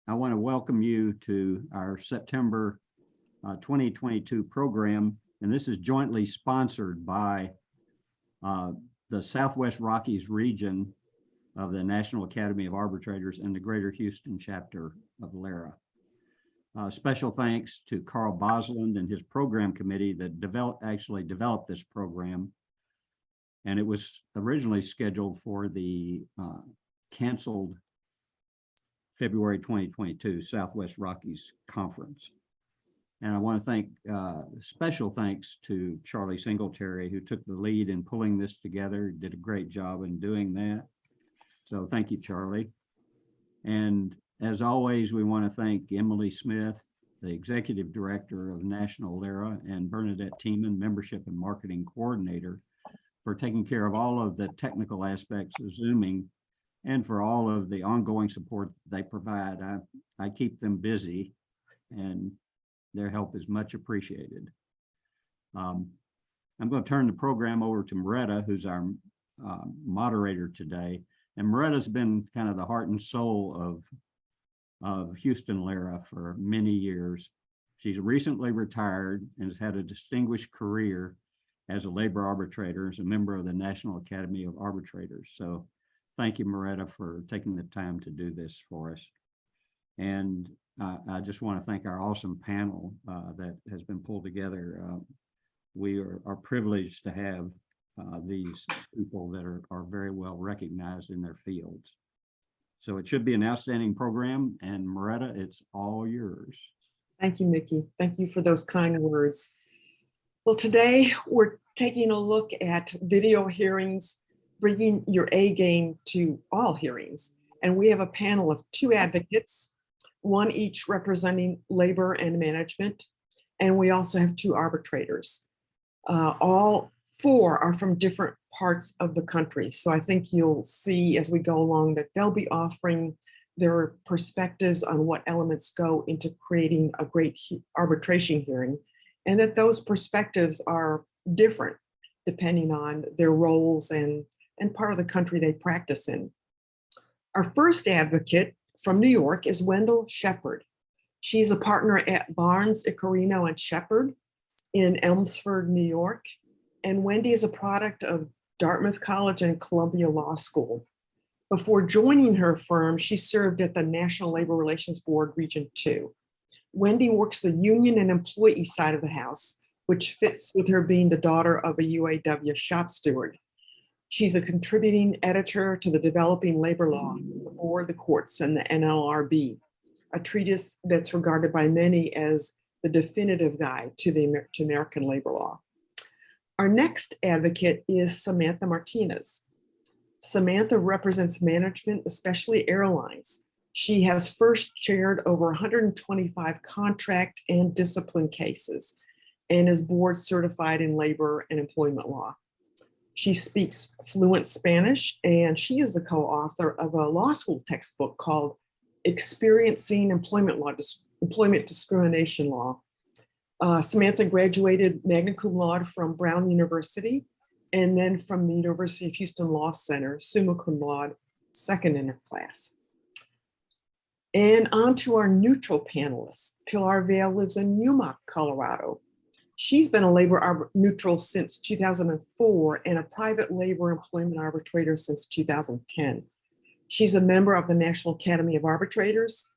I want to welcome you to our September 2022 program, and this is jointly sponsored by the Southwest Rockies region of the National Academy of Arbitrators and the Greater Houston chapter of LERA. Special thanks to Carl Bosland and his program committee that actually developed this program. And it was originally scheduled for the canceled February 2022 Southwest Rockies Conference. And I want to thank special thanks to Charlie Singletary, who took the lead in pulling this together, did a great job in doing that. So thank you, Charlie. And as always, we want to thank Emily Smith, the Executive Director of National LERA, and Bernadette Tiemann, Membership and Marketing Coordinator, for taking care of all of the technical aspects of Zooming and for all of the ongoing support they provide. I keep them busy and their help is much appreciated. I'm going to turn the program over to Maretta, who's our moderator today. And Maretta's been kind of the heart and soul of Houston LERA for many years. She's recently retired and has had a distinguished career as a labor arbitrator, as a member of the National Academy of Arbitrators. So thank you, Maretta, for taking the time to do this for us. And I just want to thank our awesome panel that has been pulled together. We are privileged to have these people that are very well recognized in their fields. So it should be an outstanding program, and Maretta, it's all yours. Thank you, Mickey. Thank you for those kind words. Well, today we're taking a look at video hearings, bringing your A game to all hearings. And we have a panel of 2 advocates, one each representing labor and management. And we also have 2 arbitrators. All 4 are from different parts of the country. So I think you'll see as we go along that they'll be offering their perspectives on what elements go into creating a great arbitration hearing, and that those perspectives are different depending on their roles and part of the country they practice in. Our first advocate from New York is Wendell Shepard. She's a partner at Barnes, Icarino, and Shepard in Elmsford, New York. And Wendy is a product of Dartmouth College and Columbia Law School. Before joining her firm, she served at the National Labor Relations Board, Region 2. Wendy works the union and employee side of the house, which fits with her being the daughter of a UAW shop steward. She's a contributing editor to the Developing Labor Law, the Board, the Courts, and the NLRB, a treatise that's regarded by many as the definitive guide to American labor law. Our next advocate is Samantha Martinez. Samantha represents management, especially airlines. She has first chaired over 125 contract and discipline cases and is board certified in labor and employment law. She speaks fluent Spanish, and she is the co-author of a law school textbook called Experiencing Employment Discrimination Law. Samantha graduated magna cum laude from Brown University and then from the University of Houston Law Center, summa cum laude, second in her class. And on to our neutral panelists. Pilar Vaile lives in Yuma, Colorado. She's been a labor neutral since 2004 and a private labor employment arbitrator since 2010. She's a member of the National Academy of Arbitrators,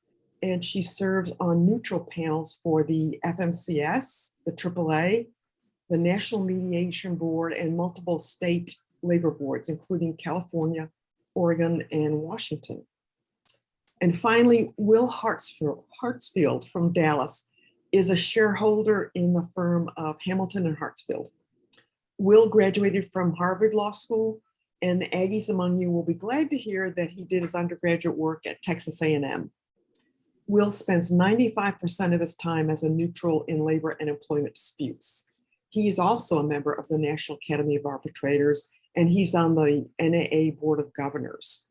and she serves on neutral panels for the FMCS, the AAA, the National Mediation Board, and multiple state labor boards, including California, Oregon, and Washington. And finally, Will Hartsfield from Dallas is a shareholder in the firm of Hamilton and Hartsfield. Will graduated from Harvard Law School, and the Aggies among you will be glad to hear that he did his undergraduate work at Texas A&M. Will spends 95% of his time as a neutral in labor and employment disputes. He is also a member of the National Academy of Arbitrators, and he's on the NAA Board of Governors.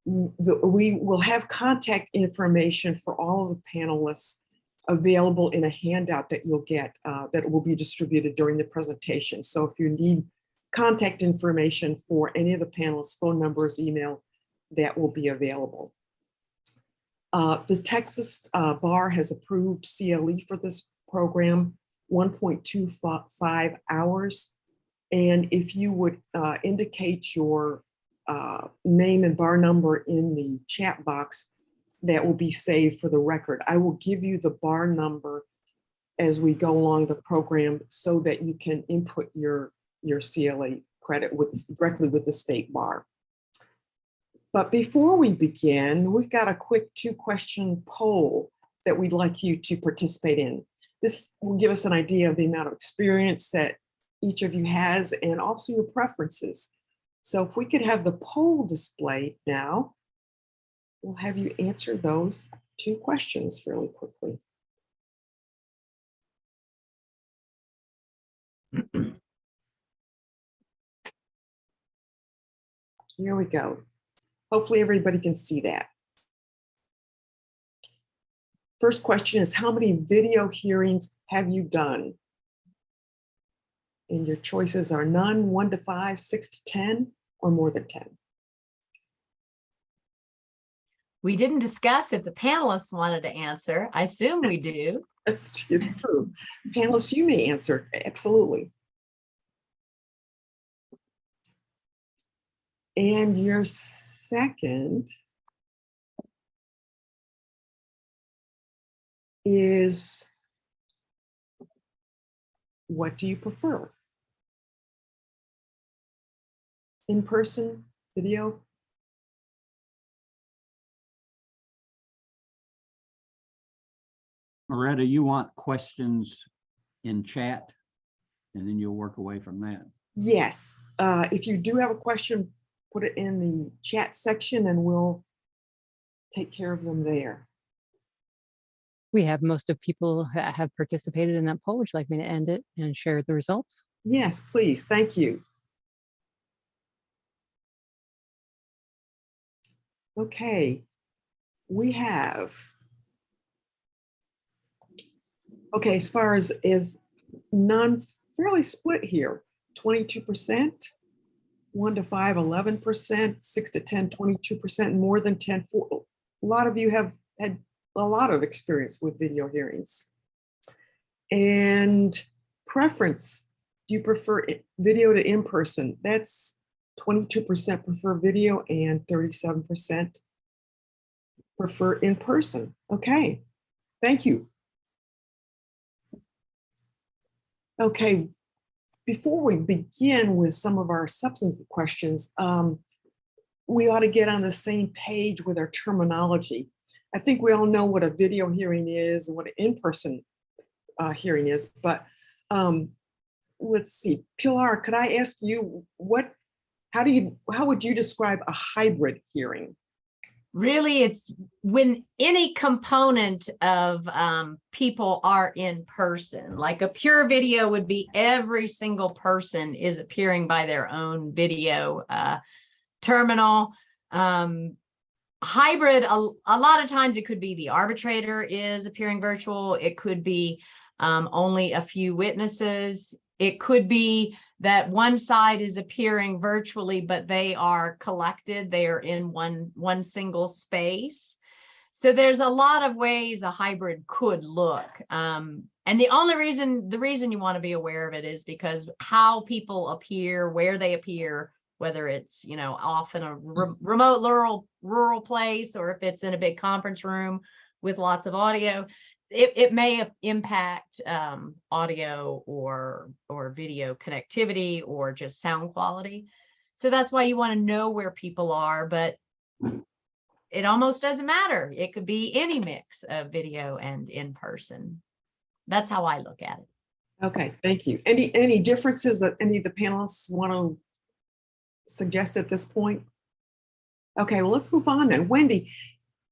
We will have contact information for all of the panelists available in a handout that you'll get that will be distributed during the presentation. So if you need contact information for any of the panelists, phone numbers, email, that will be available. The Texas Bar has approved CLE for this program, 1.25 hours. And if you would indicate your name and bar number in the chat box, that will be saved for the record. I will give you the bar number as we go along the program so that you can input your CLA credit directly with the state bar. But before we begin, we've got a quick 2-question poll that we'd like you to participate in. This will give us an idea of the amount of experience that each of you has and also your preferences. So if we could have the poll displayed now, we'll have you answer those 2 questions fairly quickly. Here we go. Hopefully everybody can see that. First question is, how many video hearings have you done? And your choices are none, 1 to 5, 6 to 10, or more than 10. We didn't discuss if the panelists wanted to answer. I assume we do. It's true. Panelists, you may answer, absolutely. And your second is, what do you prefer? In person, video? Maretta, you want questions in chat, and then you'll work away from that. Yes. If you do have a question, put it in the chat section and we'll take care of them there. We have most of people have participated in that poll. Would you like me to end it and share the results? Yes, please. Thank you. Okay. We have, okay, as far as none, fairly split here, 22%, 1 to 5, 11%, 6 to 10, 22%, more than 10, 4. A lot of you have had a lot of experience with video hearings. And preference, do you prefer video to in-person? That's 22% prefer video and 37% prefer in-person. Okay, thank you. Okay, before we begin with some of our substantive questions, we ought to get on the same page with our terminology. I think we all know what a video hearing is and what an in-person hearing is, but let's see. Pilar, could I ask you, how would you describe a hybrid hearing? Really, it's when any component of people are in person. Like a pure video would be every single person is appearing by their own video terminal. Hybrid, a lot of times it could be the arbitrator is appearing virtual. It could be only a few witnesses. It could be that one side is appearing virtually, but they are collected. They are in one single space. So there's a lot of ways a hybrid could look. And the reason you want to be aware of it is because how people appear, where they appear, whether it's, off in a remote rural place, or if it's in a big conference room with lots of audio, it may impact audio or video connectivity or just sound quality. So that's why you want to know where people are, but it almost doesn't matter. It could be any mix of video and in person. That's how I look at it. Okay, thank you. Any differences that any of the panelists want to suggest at this point? Okay, well, let's move on then. Wendy,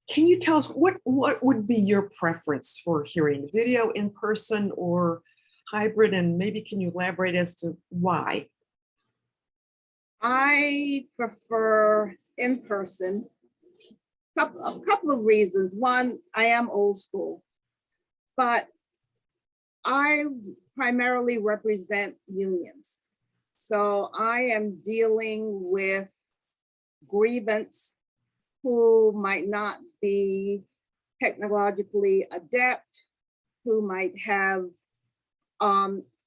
can you tell us what would be your preference for hearing, video, in person, or hybrid? And maybe can you elaborate as to why? I prefer in person. A couple of reasons. One, I am old school, but I primarily represent unions. So I am dealing with grievants who might not be technologically adept, who might have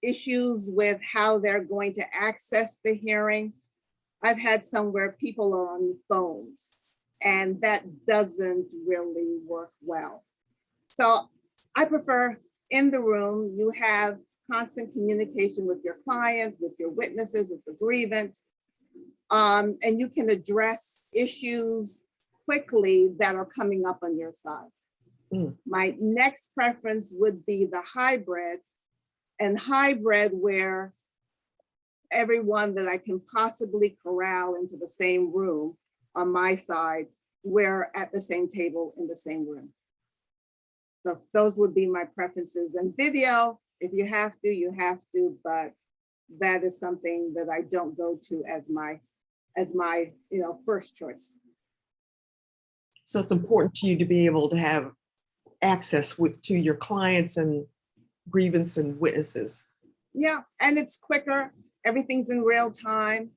issues with how they're going to access the hearing. I've had some where people are on phones, and that doesn't really work well. So I prefer in the room, you have constant communication with your client, with your witnesses, with the grievant, and you can address issues quickly that are coming up on your side. My next preference would be the hybrid, and hybrid where everyone that I can possibly corral into the same room on my side, we're at the same table in the same room. So those would be my preferences. And video, if you have to, you have to, but that is something that I don't go to as my first choice. So it's important to you to be able to have access to your clients and grievance and witnesses. Yeah, and it's quicker. Everything's in real time.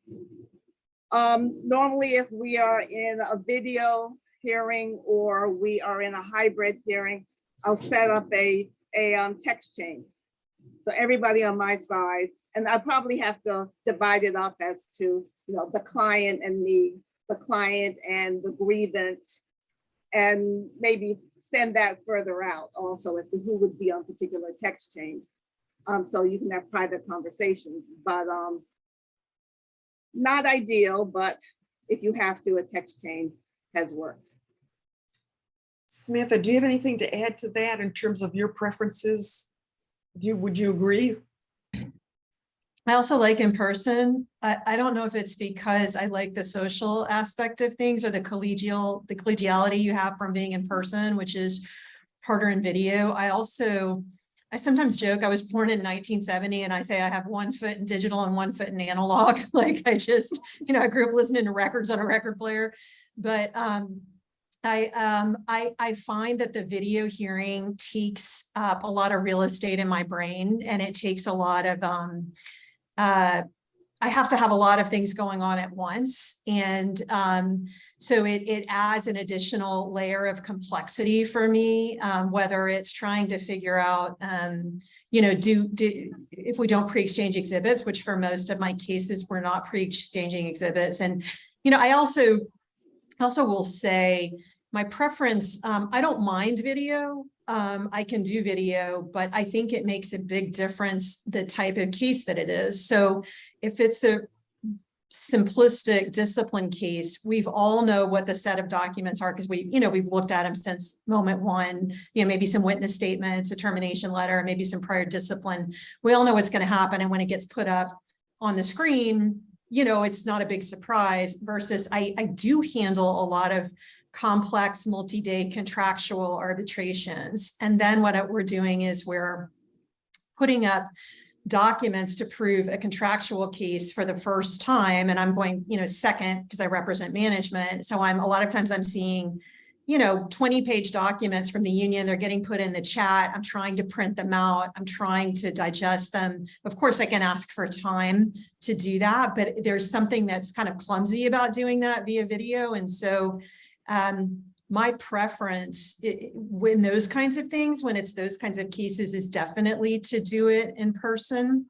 Normally, if we are in a video hearing or we are in a hybrid hearing, I'll set up a text chain. So everybody on my side, and I probably have to divide it up as to the client and me, the client and the grievant, and maybe send that further out also as to who would be on particular text chains. So you can have private conversations, but not ideal, but if you have to, a text chain has worked. Samantha, do you have anything to add to that in terms of your preferences? Would you agree? I also like in person. I don't know if it's because I like the social aspect of things or the collegiality you have from being in person, which is harder in video. I sometimes joke, I was born in 1970 and I say I have 1 foot in digital and 1 foot in analog. Like I just, I grew up listening to records on a record player. But I find that the video hearing takes up a lot of real estate in my brain, and it takes a lot of I have to have a lot of things going on at once. And so it adds an additional layer of complexity for me, whether it's trying to figure out, if we don't pre-exchange exhibits, which for most of my cases, we're not pre-exchanging exhibits. And, I also will say my preference, I don't mind video. I can do video, but I think it makes a big difference the type of case that it is. So if it's a simplistic discipline case, we've all know what the set of documents are because we've looked at them since moment one, maybe some witness statements, a termination letter, maybe some prior discipline. We all know what's going to happen. And when it gets put up on the screen, it's not a big surprise versus I do handle a lot of complex multi-day contractual arbitrations. And then what we're doing is we're putting up documents to prove a contractual case for the first time. And I'm going, second, because I represent management. So a lot of times I'm seeing, 20-page documents from the union. They're getting put in the chat. I'm trying to print them out. I'm trying to digest them. Of course, I can ask for time to do that, but there's something that's kind of clumsy about doing that via video. And so my preference when those kinds of things, when it's those kinds of cases, is definitely to do it in person,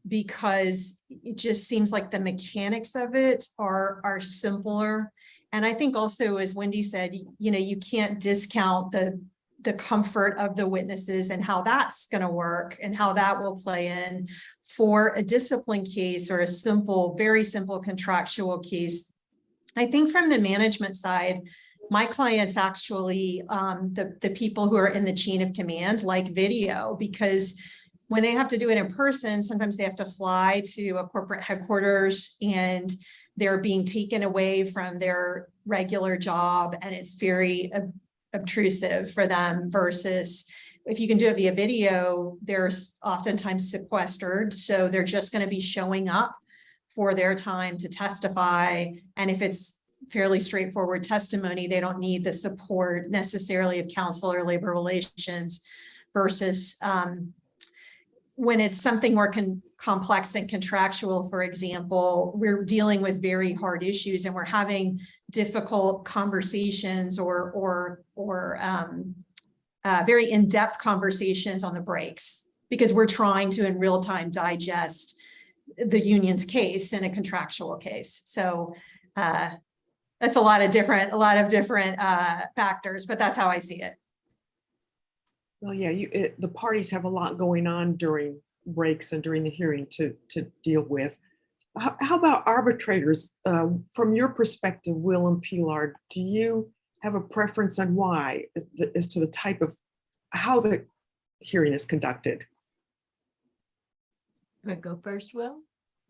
because it just seems like the mechanics of it are simpler. And I think also, as Wendy said, you can't discount the comfort of the witnesses and how that's going to work and how that will play in for a discipline case or a very simple contractual case. I think from the management side, my clients actually, the people who are in the chain of command, like video, because when they have to do it in person, sometimes they have to fly to a corporate headquarters and they're being taken away from their regular job, and it's very obtrusive for them versus if you can do it via video, they're oftentimes sequestered. So they're just going to be showing up for their time to testify. And if it's fairly straightforward testimony, they don't need the support necessarily of counsel or labor relations versus when it's something more complex and contractual. For example, we're dealing with very hard issues and we're having difficult conversations or very in-depth conversations on the breaks, because we're trying to in real time digest the union's case in a contractual case. So that's a lot of different factors, but that's how I see it. Well, yeah, the parties have a lot going on during breaks and during the hearing to deal with. How about arbitrators? From your perspective, Will and Pilar, do you have a preference on why as to the type of how the hearing is conducted? You wanna go first, Will?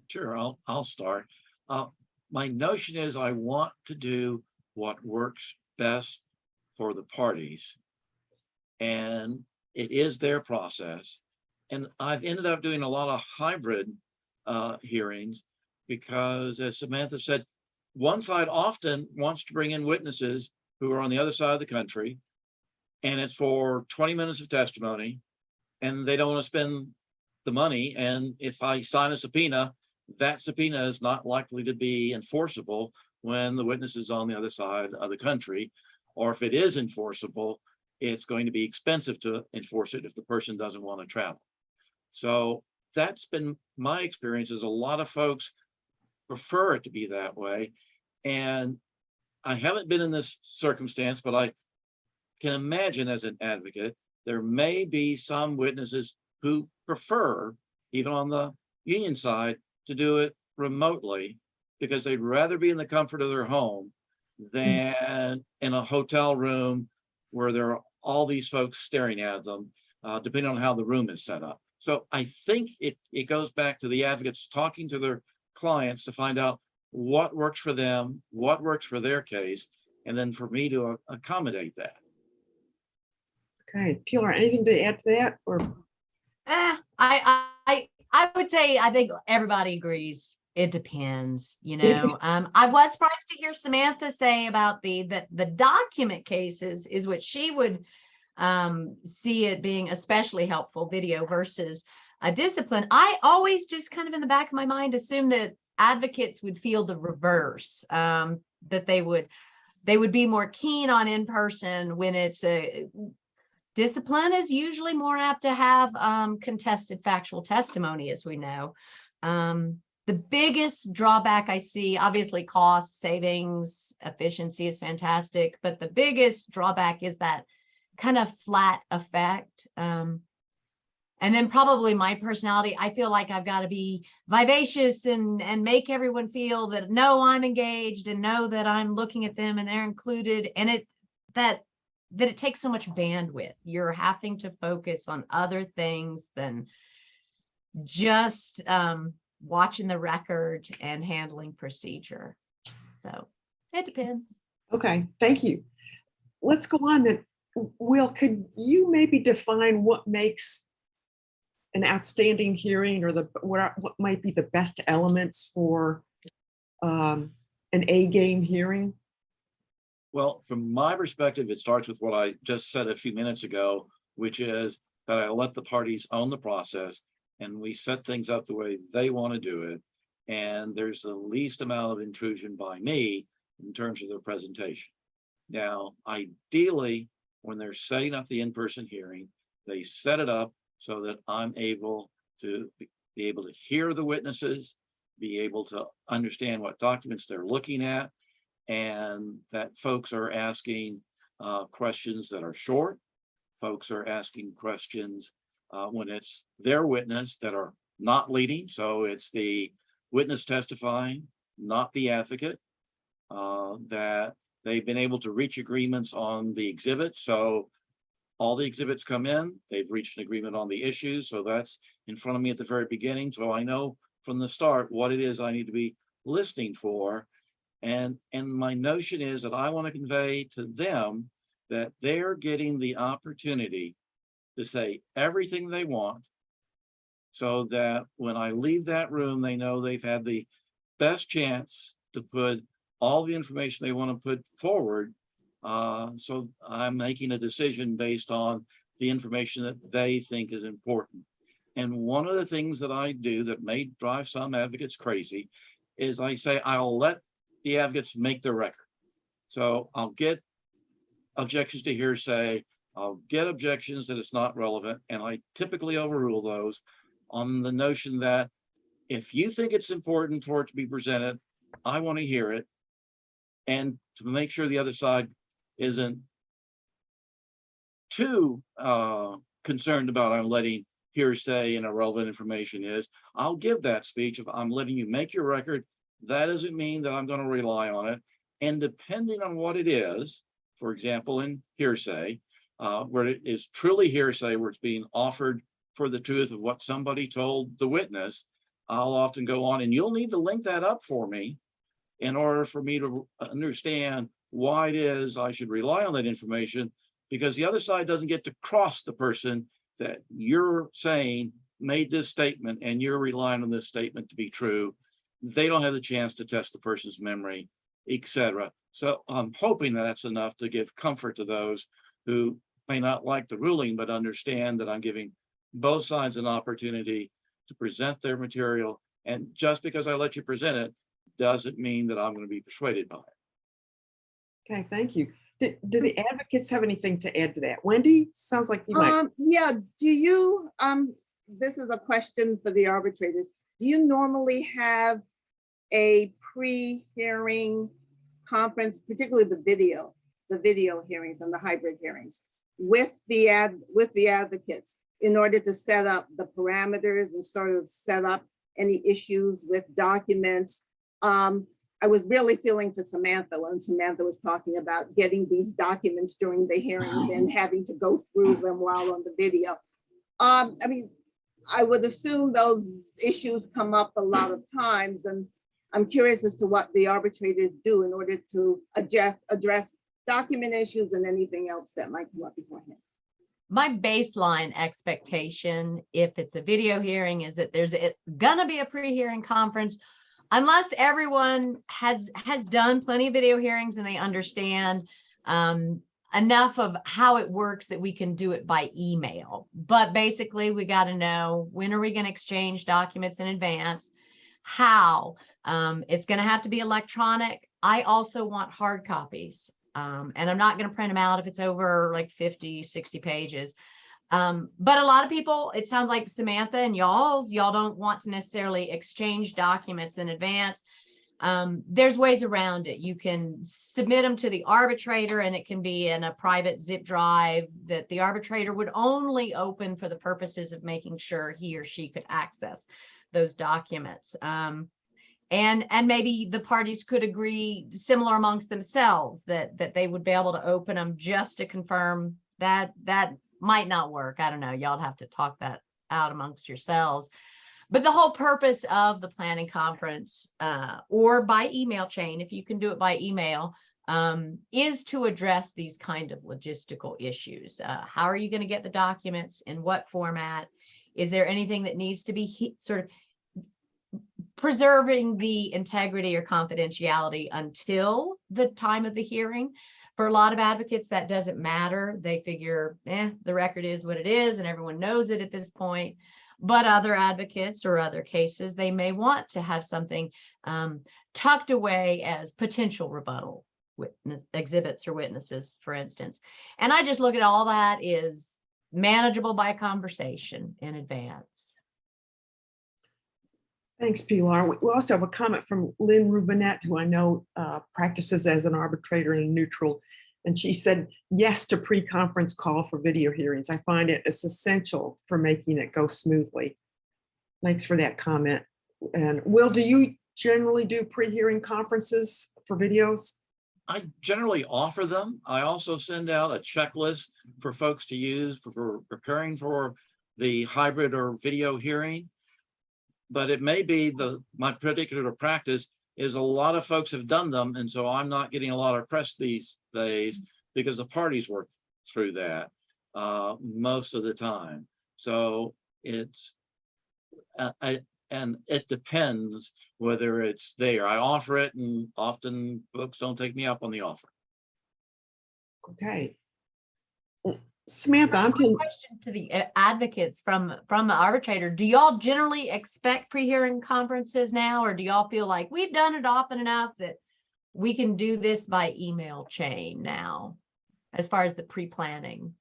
Sure, I'll start. My notion is I want to do what works best for the parties. And it is their process. And I've ended up doing a lot of hybrid hearings because, as Samantha said, one side often wants to bring in witnesses who are on the other side of the country, and it's for 20 minutes of testimony, and they don't want to spend the money. And if I sign a subpoena, that subpoena is not likely to be enforceable when the witness is on the other side of the country. Or if it is enforceable, it's going to be expensive to enforce it if the person doesn't want to travel. So that's been my experience, is a lot of folks prefer it to be that way. And I haven't been in this circumstance, but I can imagine as an advocate, there may be some witnesses who prefer, even on the union side, to do it remotely because they'd rather be in the comfort of their home than in a hotel room where there are all these folks staring at them, depending on how the room is set up. So I think it goes back to the advocates talking to their clients to find out what works for them, what works for their case, and then for me to accommodate that. Okay, Pilar, anything to add to that? Or I would say I think everybody agrees. It depends, you know. I was surprised to hear Samantha say about the document cases is what she would see it being especially helpful, video versus a discipline. I always just kind of in the back of my mind assume that advocates would feel the reverse, that they would be more keen on in person when it's a discipline is usually more apt to have contested factual testimony, as we know. The biggest drawback I see, obviously cost savings, efficiency is fantastic, but the biggest drawback is that kind of flat effect. And then probably my personality, I feel like I've got to be vivacious and make everyone feel that no, I'm engaged and know that I'm looking at them and they're included. And that it takes so much bandwidth. You're having to focus on other things than just watching the record and handling procedure. So it depends. okay, thank you. Let's go on then. Will, could you maybe define what makes an outstanding hearing, or what might be the best elements for an A-game hearing? Well, from my perspective, it starts with what I just said a few minutes ago, which is that I let the parties own the process and we set things up the way they want to do it. And there's the least amount of intrusion by me in terms of their presentation. Now, ideally, when they're setting up the in-person hearing, they set it up so that I'm able to be able to hear the witnesses, be able to understand what documents they're looking at, and that folks are asking questions that are short. Folks are asking questions when it's their witness that are not leading. So it's the witness testifying, not the advocate, that they've been able to reach agreements on the exhibits. So all the exhibits come in, they've reached an agreement on the issues. So that's in front of me at the very beginning. So I know from the start what it is I need to be listening for. And my notion is that I want to convey to them that they're getting the opportunity to say everything they want, so that when I leave that room, they know they've had the best chance to put all the information they want to put forward. So I'm making a decision based on the information that they think is important. And one of the things that I do that may drive some advocates crazy is I say, I'll let the advocates make their record. So I'll get objections to hearsay, I'll get objections that it's not relevant, and I typically overrule those on the notion that if you think it's important for it to be presented, I want to hear it. And to make sure the other side isn't too concerned about I'm letting hearsay and irrelevant information is, I'll give that speech. If I'm letting you make your record, that doesn't mean that I'm going to rely on it. And depending on what it is, for example, in hearsay, where it is truly hearsay, where it's being offered for the truth of what somebody told the witness, I'll often go on, and you'll need to link that up for me in order for me to understand why it is I should rely on that information, because the other side doesn't get to cross the person that you're saying made this statement and you're relying on this statement to be true. They don't have the chance to test the person's memory, etc. So I'm hoping that that's enough to give comfort to those who may not like the ruling, but understand that I'm giving both sides an opportunity to present their material. And just because I let you present it doesn't mean that I'm going to be persuaded by it. Okay, thank you. Do the advocates have anything to add to that? Wendy, sounds like you might. Yeah, do you, this is a question for the arbitrator. Do you normally have a pre-hearing conference, particularly the video hearings and the hybrid hearings with the advocates in order to set up the parameters and sort of set up any issues with documents? I was really feeling for Samantha when Samantha was talking about getting these documents during the hearing and having to go through them while on the video. I mean, I would assume those issues come up a lot of times, and I'm curious as to what the arbitrators do in order to address document issues and anything else that might come up beforehand. My baseline expectation, if it's a video hearing, is that there's gonna be a pre-hearing conference, unless everyone has done plenty of video hearings and they understand enough of how it works that we can do it by email. But basically, we got to know, when are we going to exchange documents in advance? How? It's going to have to be electronic. I also want hard copies. And I'm not going to print them out if it's over like 50, 60 pages. But a lot of people, it sounds like Samantha and y'all don't want to necessarily exchange documents in advance. There's ways around it. You can submit them to the arbitrator, and it can be in a private zip drive that the arbitrator would only open for the purposes of making sure he or she could access those documents. And maybe the parties could agree similar amongst themselves that they would be able to open them just to confirm that might not work. I don't know. Y'all have to talk that out amongst yourselves. But the whole purpose of the planning conference, or by email chain, if you can do it by email, is to address these kind of logistical issues. How are you going to get the documents? In what format? Is there anything that needs to be sort of preserving the integrity or confidentiality until the time of the hearing? For a lot of advocates, that doesn't matter. They figure, the record is what it is, and everyone knows it at this point. But other advocates or other cases, they may want to have something tucked away as potential rebuttal witness exhibits or witnesses, for instance. And I just look at all that is manageable by conversation in advance. Thanks, Pilar. We also have a comment from Lynn Rubinet, who I know practices as an arbitrator and neutral. And she said, yes to pre-conference call for video hearings. I find it is essential for making it go smoothly. Thanks for that comment. And Will, do you generally do pre-hearing conferences for videos? I generally offer them. I also send out a checklist for folks to use for preparing for the hybrid or video hearing. But it may be my particular practice is a lot of folks have done them, and so I'm not getting a lot of press these days because the parties work through that most of the time. So it's and it depends whether it's there. I offer it, and often folks don't take me up on the offer. Okay. Samantha, I'm Quick question to the advocates from the arbitrator. Do y'all generally expect pre-hearing conferences now, or do y'all feel like we've done it often enough that we can do this by email chain now, as far as the pre-planning?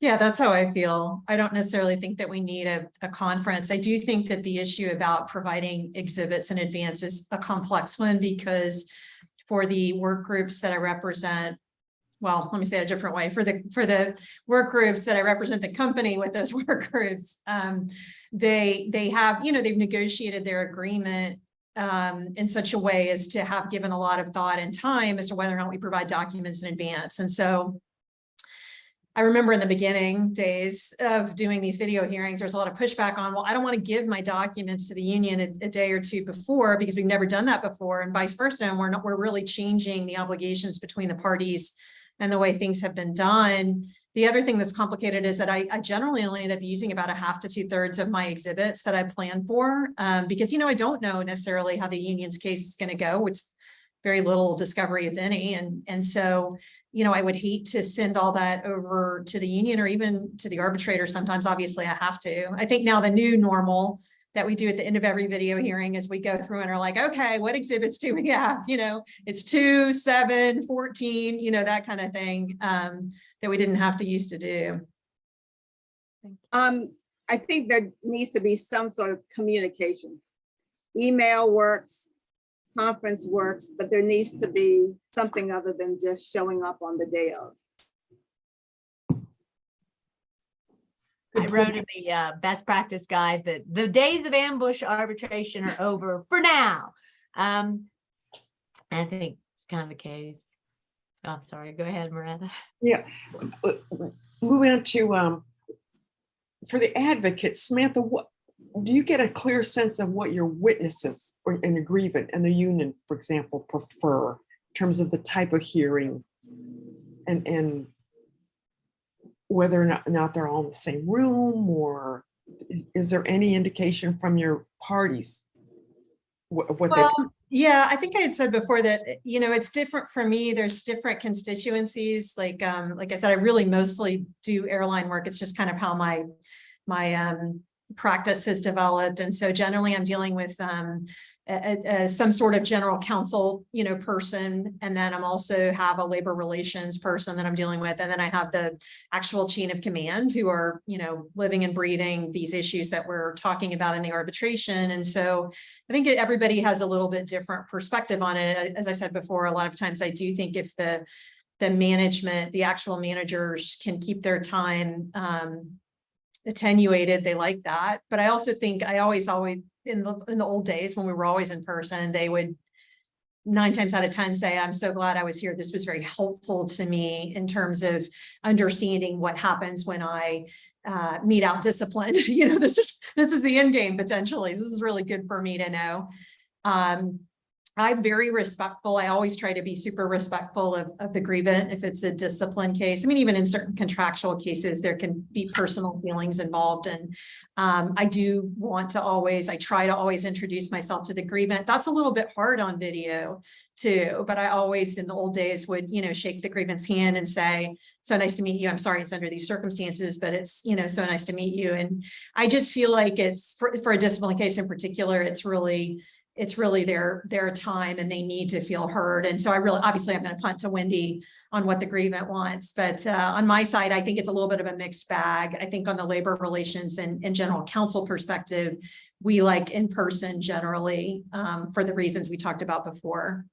Yeah, that's how I feel. I don't necessarily think that we need a conference. I do think that the issue about providing exhibits in advance is a complex one, because for the work groups that I represent, well, let me say it a different way, for the work groups that I represent the company with those work groups, they have, they've negotiated their agreement in such a way as to have given a lot of thought and time as to whether or not we provide documents in advance. And so I remember in the beginning days of doing these video hearings, there's a lot of pushback on, well, I don't want to give my documents to the union a day or two before because we've never done that before, and vice versa. And we're really changing the obligations between the parties and the way things have been done. The other thing that's complicated is that I generally only end up using about 1/2 to 2/3 of my exhibits that I plan for, because, I don't know necessarily how the union's case is going to go. It's very little discovery, if any. And so, I would hate to send all that over to the union or even to the arbitrator. Sometimes, obviously, I have to. I think now the new normal that we do at the end of every video hearing is we go through and are like, okay, what exhibits do we have? It's 2, 7, 14, that kind of thing, that we didn't have to used to do. I think there needs to be some sort of communication. Email works, conference works, but there needs to be something other than just showing up on the day of. I wrote in the best practice guide that the days of ambush arbitration are over for now. I think kind of the case. Oh, I'm sorry. Go ahead, Maretta. Yeah. Moving on to, for the advocates, Samantha, what do you get a clear sense of what your witnesses or an grievant and the union, for example, prefer in terms of the type of hearing and whether or not they're all in the same room, or is there any indication from your parties what they? Yeah, I think I had said before that, it's different for me. There's different constituencies. Like I said, I really mostly do airline work. It's just kind of how my practice has developed. And so generally I'm dealing with some sort of general counsel, person. And then I'm also have a labor relations person that I'm dealing with. And then I have the actual chain of command who are, living and breathing these issues that we're talking about in the arbitration. And so I think everybody has a little bit different perspective on it. As I said before, a lot of times I do think if the management, the actual managers can keep their time attenuated, they like that. But I also think I always in the old days when we were always in person, they would 9 times out of 10 say, I'm so glad I was here. This was very helpful to me in terms of understanding what happens when I mete out discipline. This is the end game potentially. This is really good for me to know. I'm very respectful. I always try to be super respectful of the grievant if it's a discipline case. I mean, even in certain contractual cases, there can be personal feelings involved. And I do want to I try to always introduce myself to the grievant. That's a little bit hard on video too, but I always in the old days would, shake the grievant's hand and say, so nice to meet you. I'm sorry it's under these circumstances, but it's, so nice to meet you. And I just feel like it's for a discipline case in particular, it's really their time and they need to feel heard. And so obviously I'm going to punt to Wendy on what the grievant wants, but on my side, I think it's a little bit of a mixed bag. I think on the labor relations and general counsel perspective, we like in person generally for the reasons we talked about before.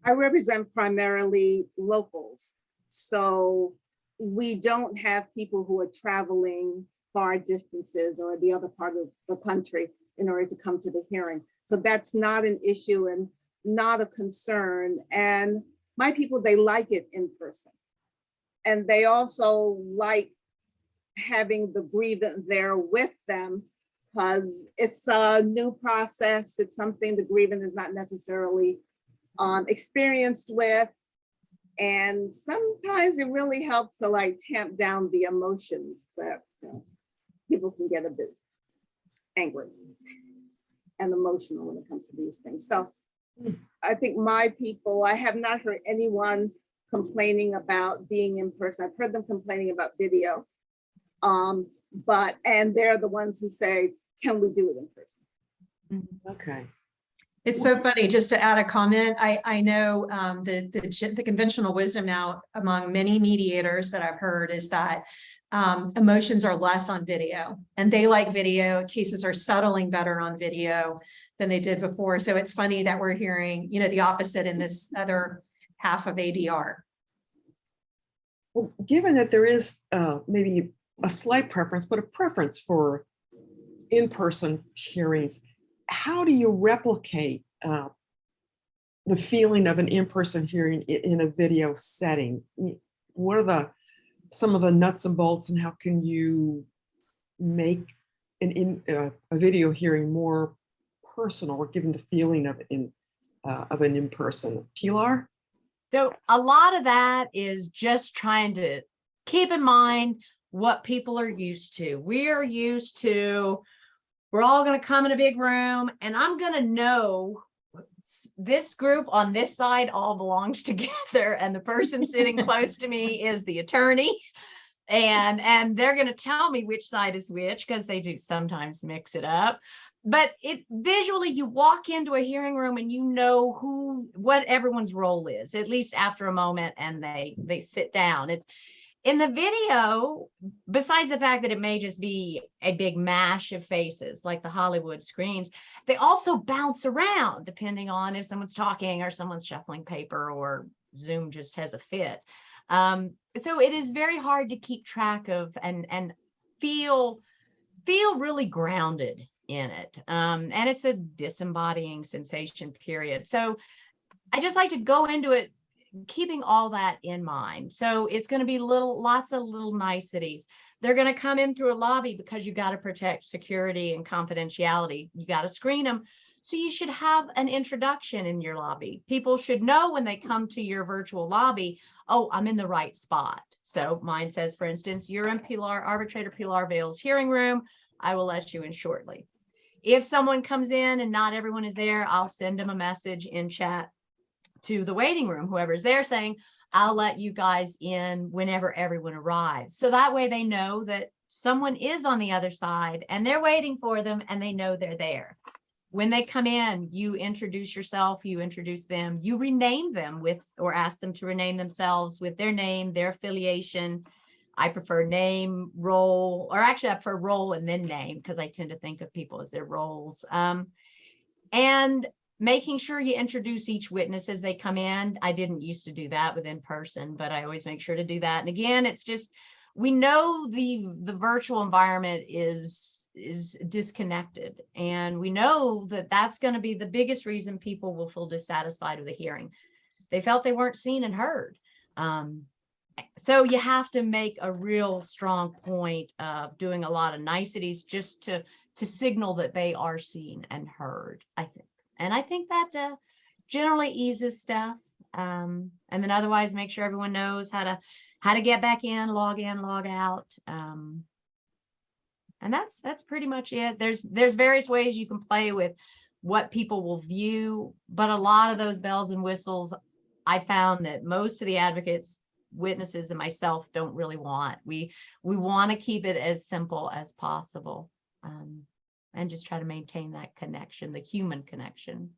I represent primarily locals. So we don't have people who are traveling far distances or the other part of the country in order to come to the hearing. So that's not an issue and not a concern. And my people, they like it in person. And they also like having the grievant there with them because it's a new process. It's something the grievant is not necessarily experienced with. And sometimes it really helps to tamp down the emotions that people can get a bit angry and emotional when it comes to these things. So I think my people, I have not heard anyone complaining about being in person. I've heard them complaining about video, and they're the ones who say, can we do it in person? Okay. It's so funny, just to add a comment, I know the conventional wisdom now among many mediators that I've heard is that emotions are less on video, and they like video. Cases are settling better on video than they did before. So it's funny that we're hearing, you know, the opposite in this other half of ADR. Well, given that there is maybe a slight preference, but a preference for in-person hearings, how do you replicate the feeling of an in-person hearing in a video setting? What are some of the nuts and bolts, and how can you make a video hearing more personal, or given the feeling of an in-person? Pilar? So a lot of that is just trying to keep in mind what people are used to. We are used to, we're all going to come in a big room, and I'm going to know this group on this side all belongs together, and the person sitting close to me is the attorney, and they're going to tell me which side is which, because they do sometimes mix it up. But it visually, you walk into a hearing room and you know what everyone's role is, at least after a moment, and they sit down. It's in the video, besides the fact that it may just be a big mash of faces like the Hollywood screens, they also bounce around depending on if someone's talking or someone's shuffling paper or Zoom just has a fit. So it is very hard to keep track of and feel really grounded in it. And it's a disembodying sensation, period. So I just like to go into it keeping all that in mind. So it's going to be lots of little niceties. They're going to come in through a lobby because you got to protect security and confidentiality. You got to screen them. So you should have an introduction in your lobby. People should know when they come to your virtual lobby, oh, I'm in the right spot. So mine says, for instance, you're in Pilar, arbitrator Pilar Vaile's hearing room. I will let you in shortly. If someone comes in and not everyone is there, I'll send them a message in chat to the waiting room, whoever's there, saying, I'll let you guys in whenever everyone arrives. So that way they know that someone is on the other side and they're waiting for them and they know they're there. When they come in, you introduce yourself, you introduce them, you rename them with, or ask them to rename themselves with their name, their affiliation. I prefer name, role, or actually I prefer role and then name, because I tend to think of people as their roles. And making sure you introduce each witness as they come in. I didn't used to do that with in person, but I always make sure to do that. And again, it's just, we know the virtual environment is disconnected, and we know that that's going to be the biggest reason people will feel dissatisfied with a hearing. They felt they weren't seen and heard. So you have to make a real strong point of doing a lot of niceties just to signal that they are seen and heard, I think. And I think that generally eases stuff. And then otherwise make sure everyone knows how to get back in, log out. And that's pretty much it. There's various ways you can play with what people will view, but a lot of those bells and whistles, I found that most of the advocates, witnesses, and myself don't really want. We want to keep it as simple as possible. And just try to maintain that connection, the human connection.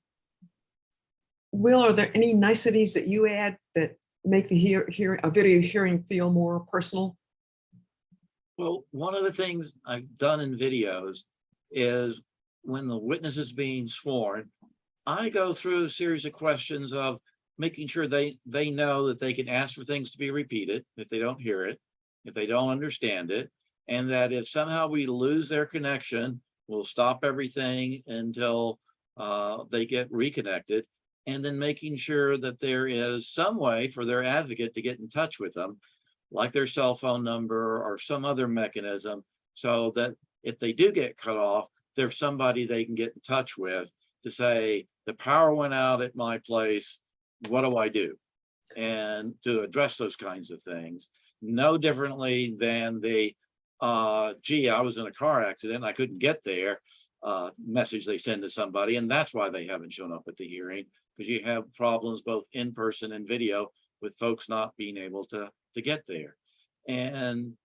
Will, are there any niceties that you add that make the a video hearing feel more personal? Well, one of the things I've done in videos is when the witness is being sworn, I go through a series of questions of making sure they know that they can ask for things to be repeated if they don't hear it, if they don't understand it, and that if somehow we lose their connection, we'll stop everything until they get reconnected, and then making sure that there is some way for their advocate to get in touch with them, like their cell phone number or some other mechanism, so that if they do get cut off, there's somebody they can get in touch with to say, the power went out at my place, what do I do? And to address those kinds of things, no differently than the gee, I was in a car accident, I couldn't get there message they send to somebody, and that's why they haven't shown up at the hearing, because you have problems both in person and video with folks not being able to get there. And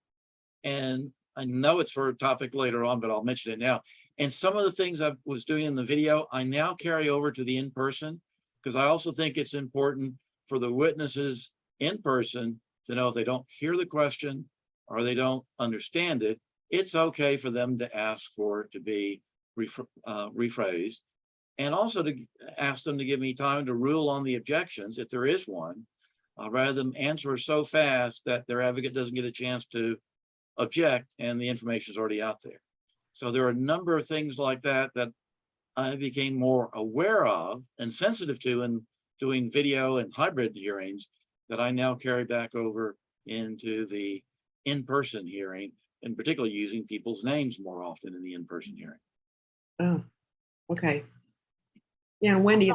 I know it's for a topic later on, but I'll mention it now. And some of the things I was doing in the video, I now carry over to the in-person, because I also think it's important for the witnesses in person to know if they don't hear the question or they don't understand it, it's okay for them to ask for it to be rephrased. And also to ask them to give me time to rule on the objections, if there is one, rather than answer so fast that their advocate doesn't get a chance to object and the information is already out there. So there are a number of things like that that I became more aware of and sensitive to in doing video and hybrid hearings that I now carry back over into the in-person hearing, and particularly using people's names more often in the in-person hearing. Oh, okay. Yeah, and Wendy,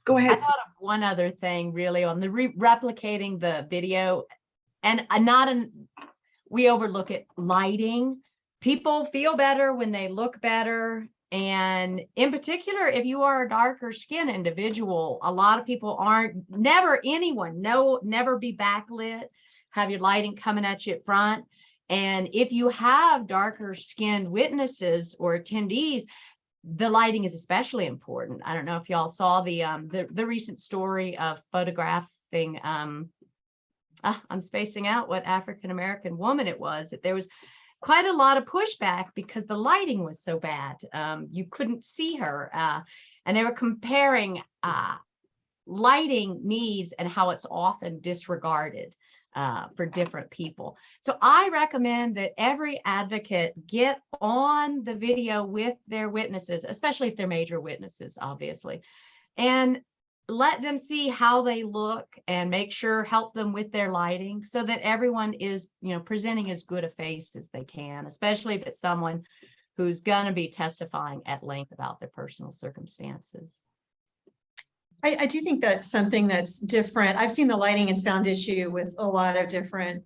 go I ahead. thought of one other thing really on the replicating the video, and we overlook it, lighting. People feel better when they look better. And in particular, if you are a darker skinned individual, a lot of people never be backlit, have your lighting coming at you at front. And if you have darker skinned witnesses or attendees, the lighting is especially important. I don't know if y'all saw the recent story of photographing, I'm spacing out what African-American woman it was, that there was quite a lot of pushback because the lighting was so bad. You couldn't see her. And they were comparing lighting needs and how it's often disregarded for different people. So I recommend that every advocate get on the video with their witnesses, especially if they're major witnesses, obviously, and let them see how they look and help them with their lighting so that everyone is, presenting as good a face as they can, especially if it's someone who's going to be testifying at length about their personal circumstances. I do think that's something that's different. I've seen the lighting and sound issue with a lot of different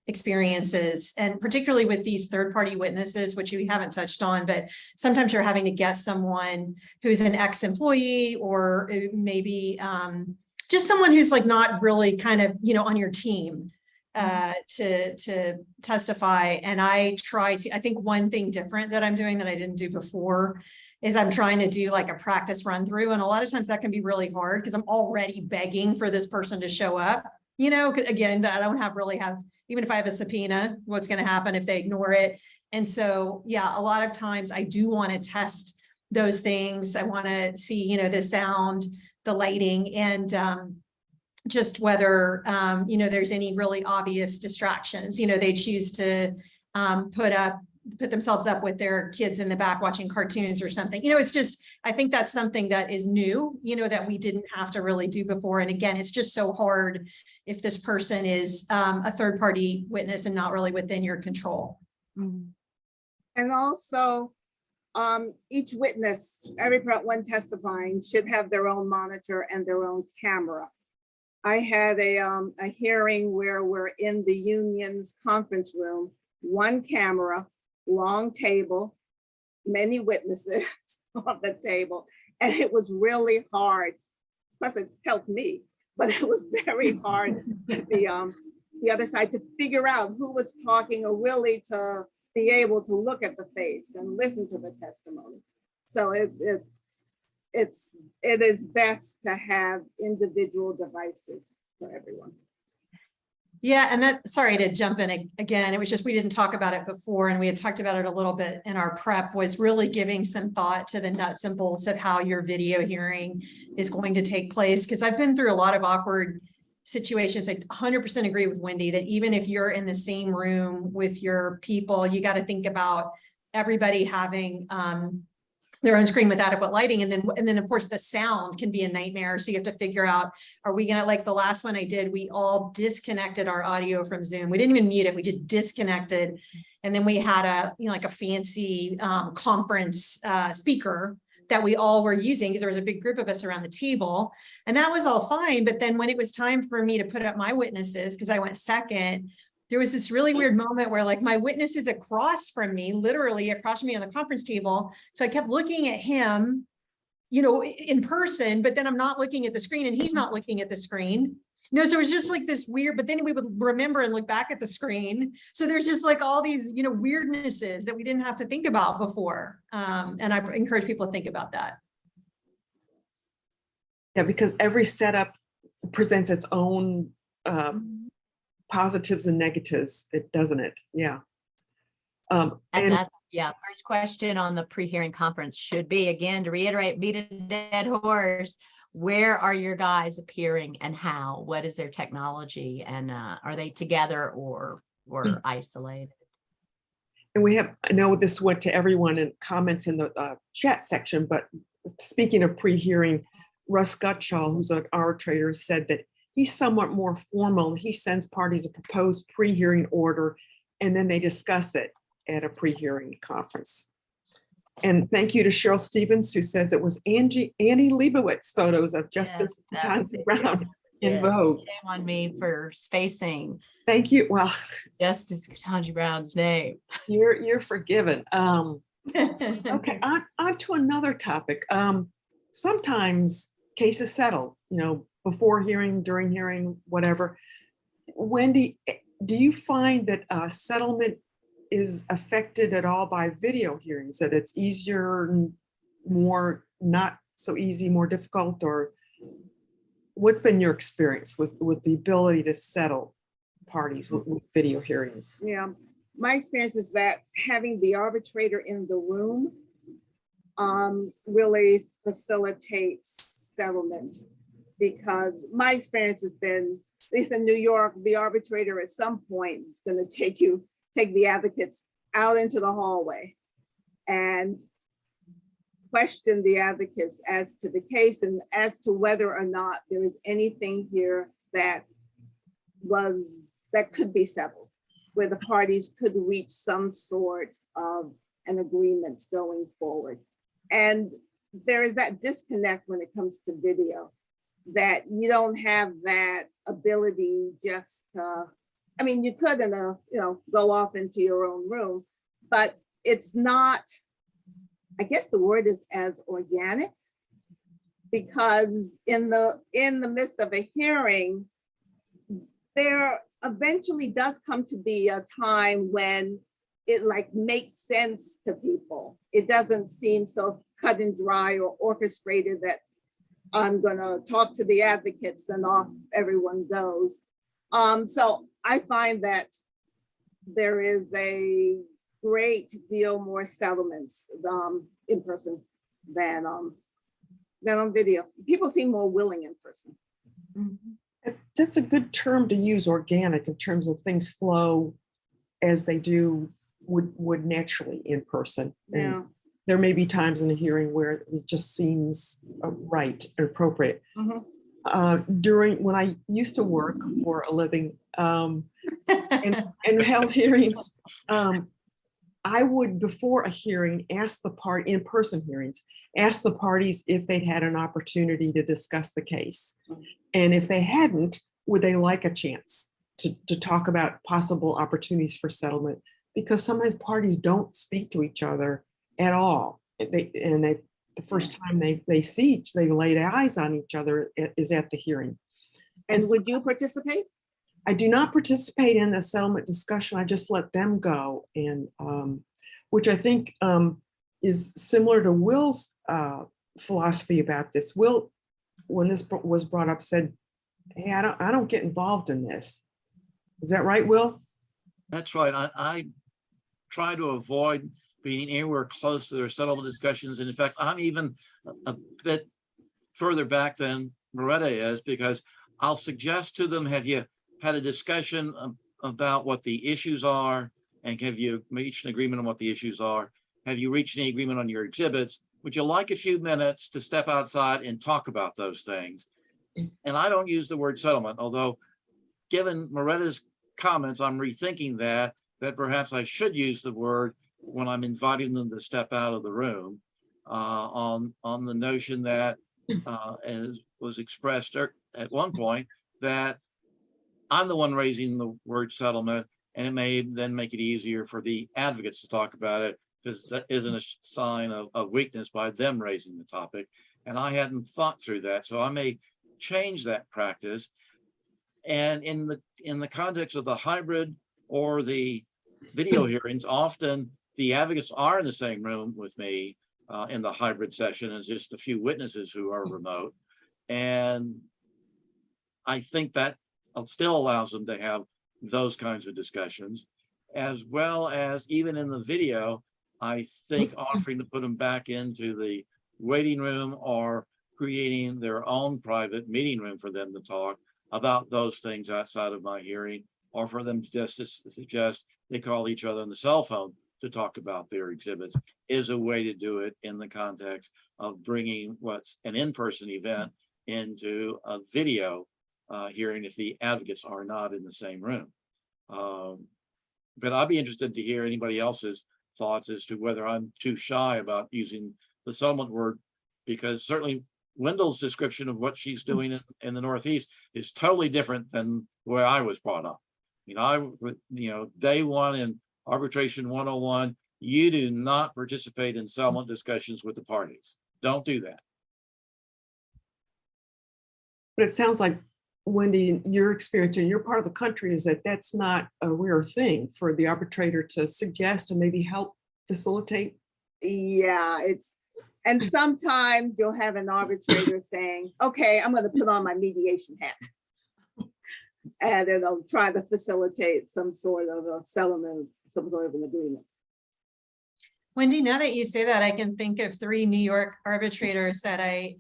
experiences, and particularly with these third-party witnesses, which we haven't touched on, but sometimes you're having to get someone who's an ex-employee or maybe just someone who's like not really kind of, on your team to testify. And I think one thing different that I'm doing that I didn't do before is I'm trying to do like a practice run through. And a lot of times that can be really hard because I'm already begging for this person to show up, again, that I don't really have, even if I have a subpoena, what's going to happen if they ignore it. And so, yeah, a lot of times I do want to test those things. I want to see, the sound, the lighting, and just whether, there's any really obvious distractions. They choose to put themselves up with their kids in the back watching cartoons or something. It's just, I think that's something that is new, that we didn't have to really do before. And again, it's just so hard if this person is a third-party witness and not really within your control. Mm-hmm. And also, each witness, every one testifying should have their own monitor and their own camera. I had a hearing where we're in the union's conference room, one camera, long table, many witnesses on the table, and it was really hard. Plus it helped me, but it was very hard the other side to figure out who was talking, or really to be able to look at the face and listen to the testimony. So it is best to have individual devices for everyone. Yeah, and sorry to jump in again, it was just, we didn't talk about it before, and we had talked about it a little bit in our prep, was really giving some thought to the nuts and bolts of how your video hearing is going to take place. Because I've been through a lot of awkward situations. I 100% agree with Wendy that even if you're in the same room with your people, you got to think about everybody having their own screen with adequate lighting. And then of course the sound can be a nightmare. So you have to figure out, are we going to, like the last one I did, we all disconnected our audio from Zoom. We didn't even mute it. We just disconnected. And then we had a fancy conference speaker that we all were using because there was a big group of us around the table, and that was all fine. But then when it was time for me to put up my witnesses, because I went second, there was this really weird moment where like my witness is across from me, literally across from me on the conference table. So I kept looking at him, in person, but then I'm not looking at the screen and he's not looking at the screen. No, so it was just like this weird, but then we would remember and look back at the screen. So there's just like all these, weirdnesses that we didn't have to think about before. And I encourage people to think about that. Yeah, because every setup presents its own positives and negatives, doesn't it? Yeah. And And that's, first question on the pre-hearing conference should be, again, to reiterate, beat a dead horse. Where are your guys appearing and how? What is their technology? And are they together or isolated? And I know this went to everyone in comments in the chat section, but speaking of pre-hearing, Russ Gutschall, who's an arbitrator, said that he's somewhat more formal. He sends parties a proposed pre-hearing order, and then they discuss it at a pre-hearing conference. And thank you to Cheryl Stevens, who says it was Annie Leibowitz photos of Justice Ketanji Brown in vogue. Shame on me for spacing Thank you. Well, Justice Ketanji Brown's name. you're forgiven. Okay, on to another topic. Sometimes cases settle, before hearing, during hearing, whatever. Wendy, do you find that settlement is affected at all by video hearings, that it's easier, more not so easy, more difficult, or what's been your experience with the ability to settle parties with video hearings? Yeah, my experience is that having the arbitrator in the room really facilitates settlement, because my experience has been, at least in New York, the arbitrator at some point is going to take the advocates out into the hallway and question the advocates as to the case and as to whether or not there is anything here that could be settled, where the parties could reach some sort of an agreement going forward. And there is that disconnect when it comes to video, that you don't have that ability just I mean, you could go off into your own room, but it's not, I guess the word is as organic, because in the midst of a hearing, there eventually does come to be a time when it makes sense to people. It doesn't seem so cut and dry or orchestrated that I'm gonna talk to the advocates and off everyone goes. So I find that there is a great deal more settlements in person than on video. People seem more willing in person. That's a good term to use, organic, in terms of things flow as they do would naturally in person. And Yeah. there may be times in a hearing where it just seems right or appropriate. When I used to work for a living and held hearings, I would, before a hearing, in-person hearings, ask the parties if they'd had an opportunity to discuss the case. And if they hadn't, would they like a chance to talk about possible opportunities for settlement? Because sometimes parties don't speak to each other at all. The first time they laid eyes on each other is at the hearing. And would you participate? I do not participate in the settlement discussion. I just let them go, and which I think is similar to Will's philosophy about this. Will, when this was brought up, said, "Hey, I don't get involved in this." Is that right, Will? That's right. I try to avoid being anywhere close to their settlement discussions. And in fact, I'm even a bit further back than Maretta is, because I'll suggest to them, have you had a discussion about what the issues are? And have you reached an agreement on what the issues are? Have you reached any agreement on your exhibits? Would you like a few minutes to step outside and talk about those things? And I don't use the word settlement, although given Maretta's comments, I'm rethinking that perhaps I should use the word when I'm inviting them to step out of the room, on the notion that, as was expressed at one point, that I'm the one raising the word settlement, and it may then make it easier for the advocates to talk about it, because that isn't a sign of weakness by them raising the topic. And I hadn't thought through that, so I may change that practice. And in the context of the hybrid or the video hearings, often the advocates are in the same room with me in the hybrid session as just a few witnesses who are remote. And I think that still allows them to have those kinds of discussions, as well as even in the video, I think offering to put them back into the waiting room or creating their own private meeting room for them to talk about those things outside of my hearing, or for them just to suggest they call each other on the cell phone to talk about their exhibits, is a way to do it in the context of bringing what's an in-person event into a video hearing if the advocates are not in the same room. But I'd be interested to hear anybody else's thoughts as to whether I'm too shy about using the settlement word, because certainly Wendell's description of what she's doing in the Northeast is totally different than the way I was brought up. Day one in arbitration 101, you do not participate in settlement discussions with the parties. Don't do that. But it sounds like, Wendy, your experience in your part of the country is that that's not a rare thing for the arbitrator to suggest and maybe help facilitate. Yeah, and sometimes you'll have an arbitrator saying, okay, I'm going to put on my mediation hat. And then I'll try to facilitate some sort of a settlement, some sort of an agreement. Wendy, now that you say that, I can think of 3 New York arbitrators that I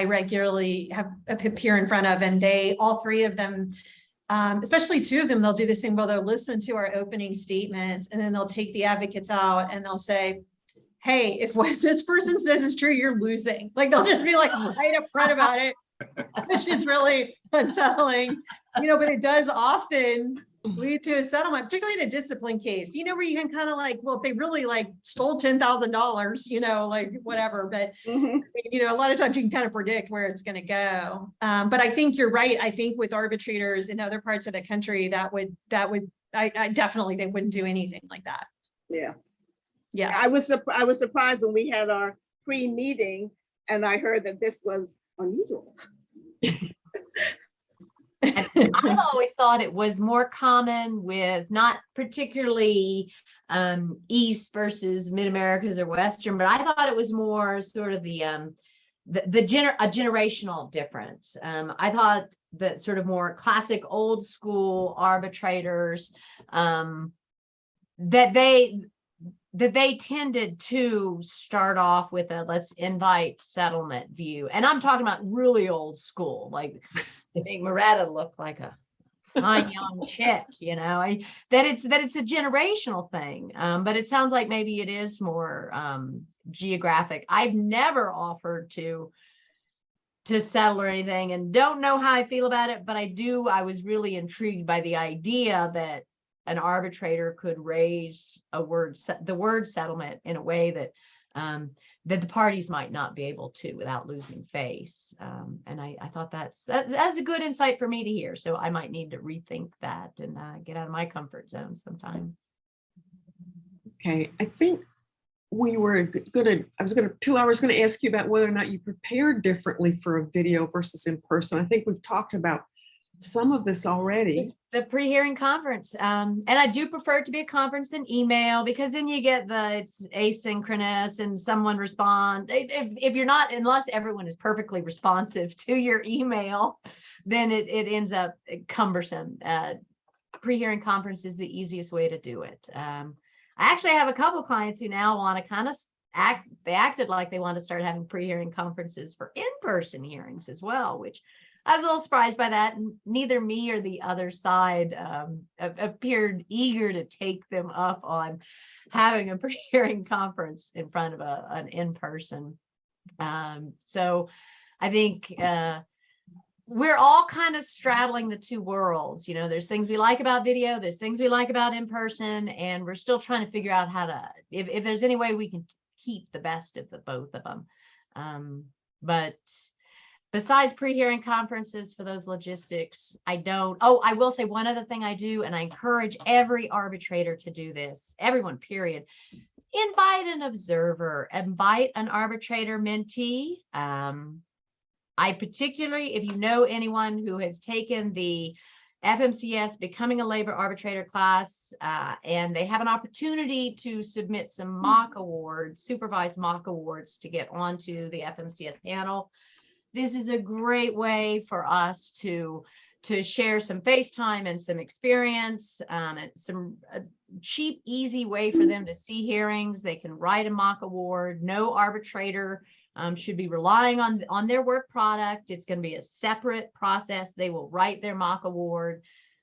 regularly appear in front of, and all 3 of them, especially 2 of them, they'll do this thing where they'll listen to our opening statements, and then they'll take the advocates out and they'll say, hey, if what this person says is true, you're losing. Like, they'll just be like right up front about it, which is really unsettling, but it does often lead to a settlement, particularly in a discipline case, where you can kind of like, well, if they really like stole $10,000, like whatever, but a lot of times you can kind of predict where it's going to go. But I think you're right. I think with arbitrators in other parts of the country, I definitely, they wouldn't do anything like that. Yeah. Yeah. I was surprised when we had our pre-meeting and I heard that this was unusual. And I've always thought it was more common with not particularly East versus Mid-Americas or Western, but I thought it was more sort of a generational difference. I thought that sort of more classic old school arbitrators, that they tended to start off with a let's invite settlement view. And I'm talking about really old school, like I think Maretta looked like a fine young chick, that it's a generational thing. But it sounds like maybe it is more geographic. I've never offered to settle or anything and don't know how I feel about it, but I was really intrigued by the idea that an arbitrator could raise the word settlement in a way that that the parties might not be able to without losing face. And I thought that's a good insight for me to hear. So I might need to rethink that and get out of my comfort zone sometime. Okay, I think Pilar, I was going to ask you about whether or not you prepared differently for a video versus in person. I think we've talked about some of this already. The pre-hearing conference. And I do prefer it to be a conference than email, because then you get it's asynchronous and someone respond. If you're not, unless everyone is perfectly responsive to your email, then it ends up cumbersome. Pre-hearing conference is the easiest way to do it. I actually have a couple of clients who now want to kind of acted like they want to start having pre-hearing conferences for in-person hearings as well, which I was a little surprised by that. Neither me or the other side appeared eager to take them up on having a pre-hearing conference in front of an in-person. So I think we're all kind of straddling the 2 worlds. There's things we like about video, there's things we like about in person, and we're still trying to figure out how to, if there's any way we can keep the best of both of them. But besides pre-hearing conferences for those logistics, I will say one other thing I do, and I encourage every arbitrator to do this, everyone, period. Invite an observer, invite an arbitrator mentee. I particularly, if you know anyone who has taken the FMCS Becoming a Labor Arbitrator class, and they have an opportunity to submit some mock awards, supervised mock awards to get onto the FMCS panel, this is a great way for us to share some FaceTime and some experience, and some cheap, easy way for them to see hearings. They can write a mock award. No arbitrator should be relying on their work product. It's going to be a separate process. They will write their mock award.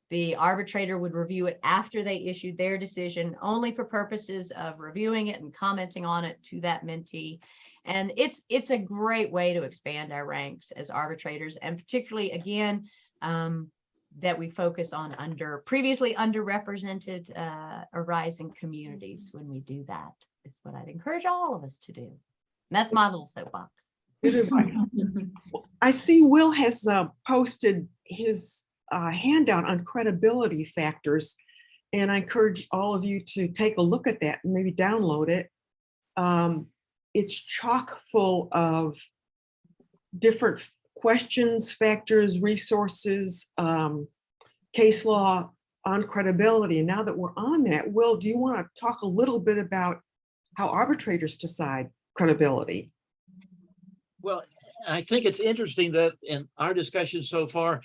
The arbitrator would review it after they issued their decision, only for purposes of reviewing it and commenting on it to that mentee. And it's a great way to expand our ranks as arbitrators, and particularly, again, that we focus on previously underrepresented or rising communities when we do that. It's what I'd encourage all of us to do. And that's my little soapbox. Good advice. I see Will has posted his handout on credibility factors, and I encourage all of you to take a look at that and maybe download it. It's chock full of different questions, factors, resources, case law on credibility. And now that we're on that, Will, do you want to talk a little bit about how arbitrators decide credibility? Well, I think it's interesting that in our discussion so far,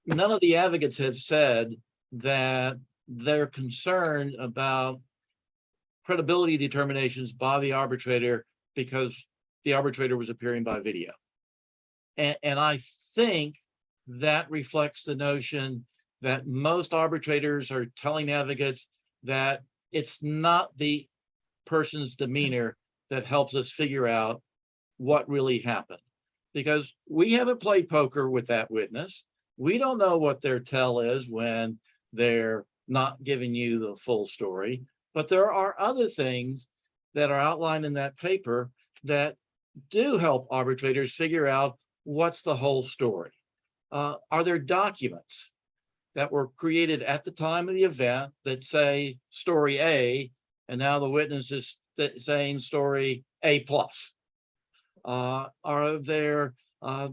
none of the advocates have said that they're concerned about credibility determinations by the arbitrator because the arbitrator was appearing by video. And I think that reflects the notion that most arbitrators are telling advocates that it's not the person's demeanor that helps us figure out what really happened. Because we haven't played poker with that witness. We don't know what their tell is when they're not giving you the full story. But there are other things that are outlined in that paper that do help arbitrators figure out what's the whole story. Are there documents that were created at the time of the event that say story A, and now the witness is saying story A plus? Are there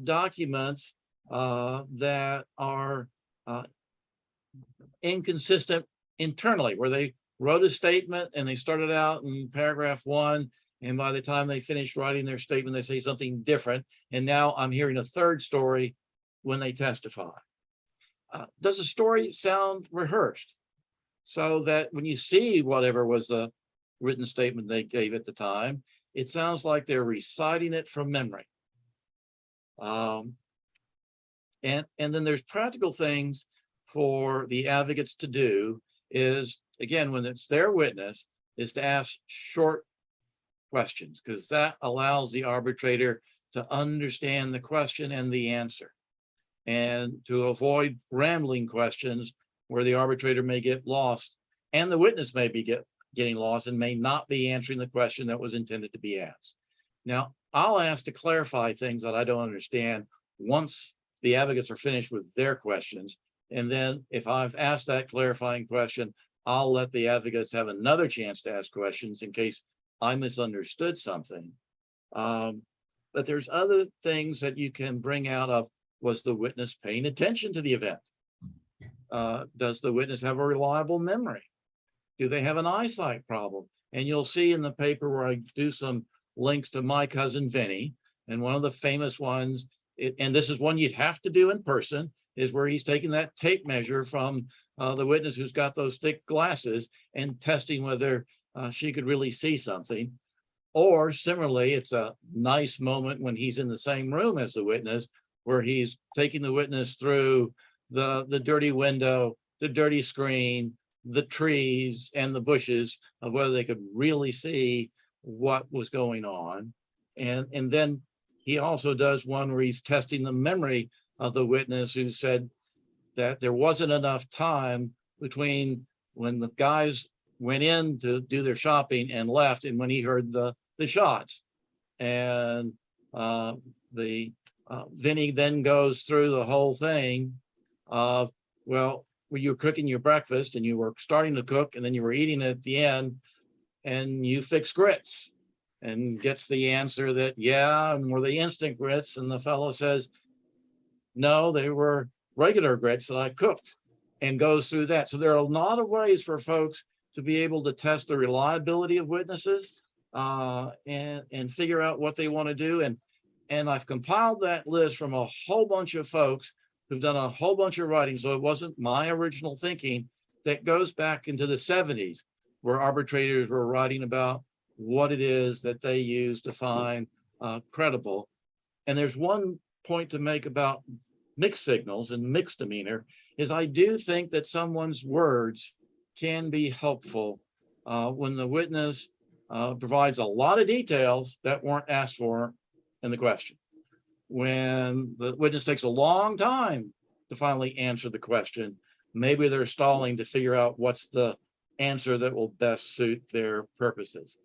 documents that are inconsistent internally, where they wrote a statement and they started out in paragraph 1, and by the time they finish writing their statement, they say something different, and now I'm hearing a third story when they testify? Does the story sound rehearsed, so that when you see whatever was the written statement they gave at the time, it sounds like they're reciting it from memory? And then there's practical things for the advocates to do is, again, when it's their witness, is to ask short questions, because that allows the arbitrator to understand the question and the answer, and to avoid rambling questions where the arbitrator may get lost and the witness may be getting lost and may not be answering the question that was intended to be asked. Now, I'll ask to clarify things that I don't understand once the advocates are finished with their questions. And then if I've asked that clarifying question, I'll let the advocates have another chance to ask questions in case I misunderstood something. But there's other things that you can bring out of, was the witness paying attention to the event? Does the witness have a reliable memory? Do they have an eyesight problem? And you'll see in the paper where I do some links to My Cousin Vinny, and one of the famous ones, and this is one you'd have to do in person, is where he's taking that tape measure from the witness who's got those thick glasses and testing whether she could really see something. Or similarly, it's a nice moment when he's in the same room as the witness, where he's taking the witness through the dirty window, the dirty screen, the trees and the bushes, of whether they could really see what was going on. And then he also does one where he's testing the memory of the witness who said that there wasn't enough time between when the guys went in to do their shopping and left and when he heard the shots. And Vinny then goes through the whole thing of, well, when you were cooking your breakfast and you were starting to cook and then you were eating it at the end and you fixed grits. and gets the answer that, yeah, and were they instant grits? And the fellow says, no, they were regular grits that I cooked, and goes through that. So there are a lot of ways for folks to be able to test the reliability of witnesses and figure out what they want to do. And I've compiled that list from a whole bunch of folks who've done a whole bunch of writing. So it wasn't my original thinking. That goes back into the 70s, where arbitrators were writing about what it is that they use to find credible. And there's one point to make about mixed signals and mixed demeanor, is I do think that someone's words can be helpful when the witness provides a lot of details that weren't asked for in the question. When the witness takes a long time to finally answer the question, maybe they're stalling to figure out what's the answer that will best suit their purposes.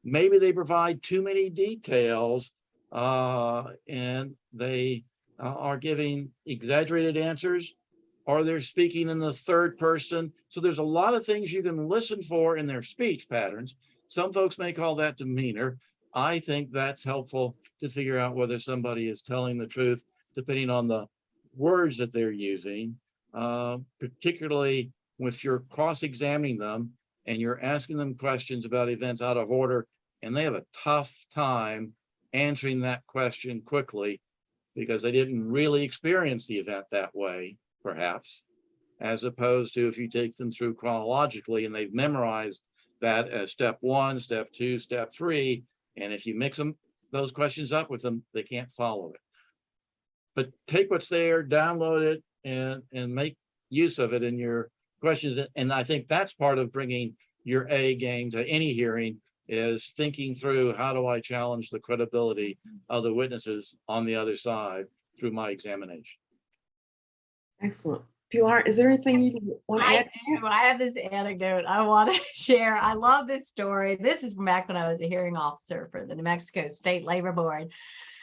Maybe they provide too many details and they are giving exaggerated answers, or they're speaking in the third person. So there's a lot of things you can listen for in their speech patterns. Some folks may call that demeanor. I think that's helpful to figure out whether somebody is telling the truth, depending on the words that they're using, particularly if you're cross-examining them and you're asking them questions about events out of order, and they have a tough time answering that question quickly because they didn't really experience the event that way, perhaps, as opposed to if you take them through chronologically and they've memorized that as step 1, step 2, step 3, and if you mix those questions up with them, they can't follow it. But take what's there, download it, and make use of it in your questions. And I think that's part of bringing your A game to any hearing, is thinking through, how do I challenge the credibility of the witnesses on the other side through my examination? Excellent. Pilar, is there anything you want to I add? do. I have this anecdote I want to share. I love this story. This is from back when I was a hearing officer for the New Mexico State Labor Board.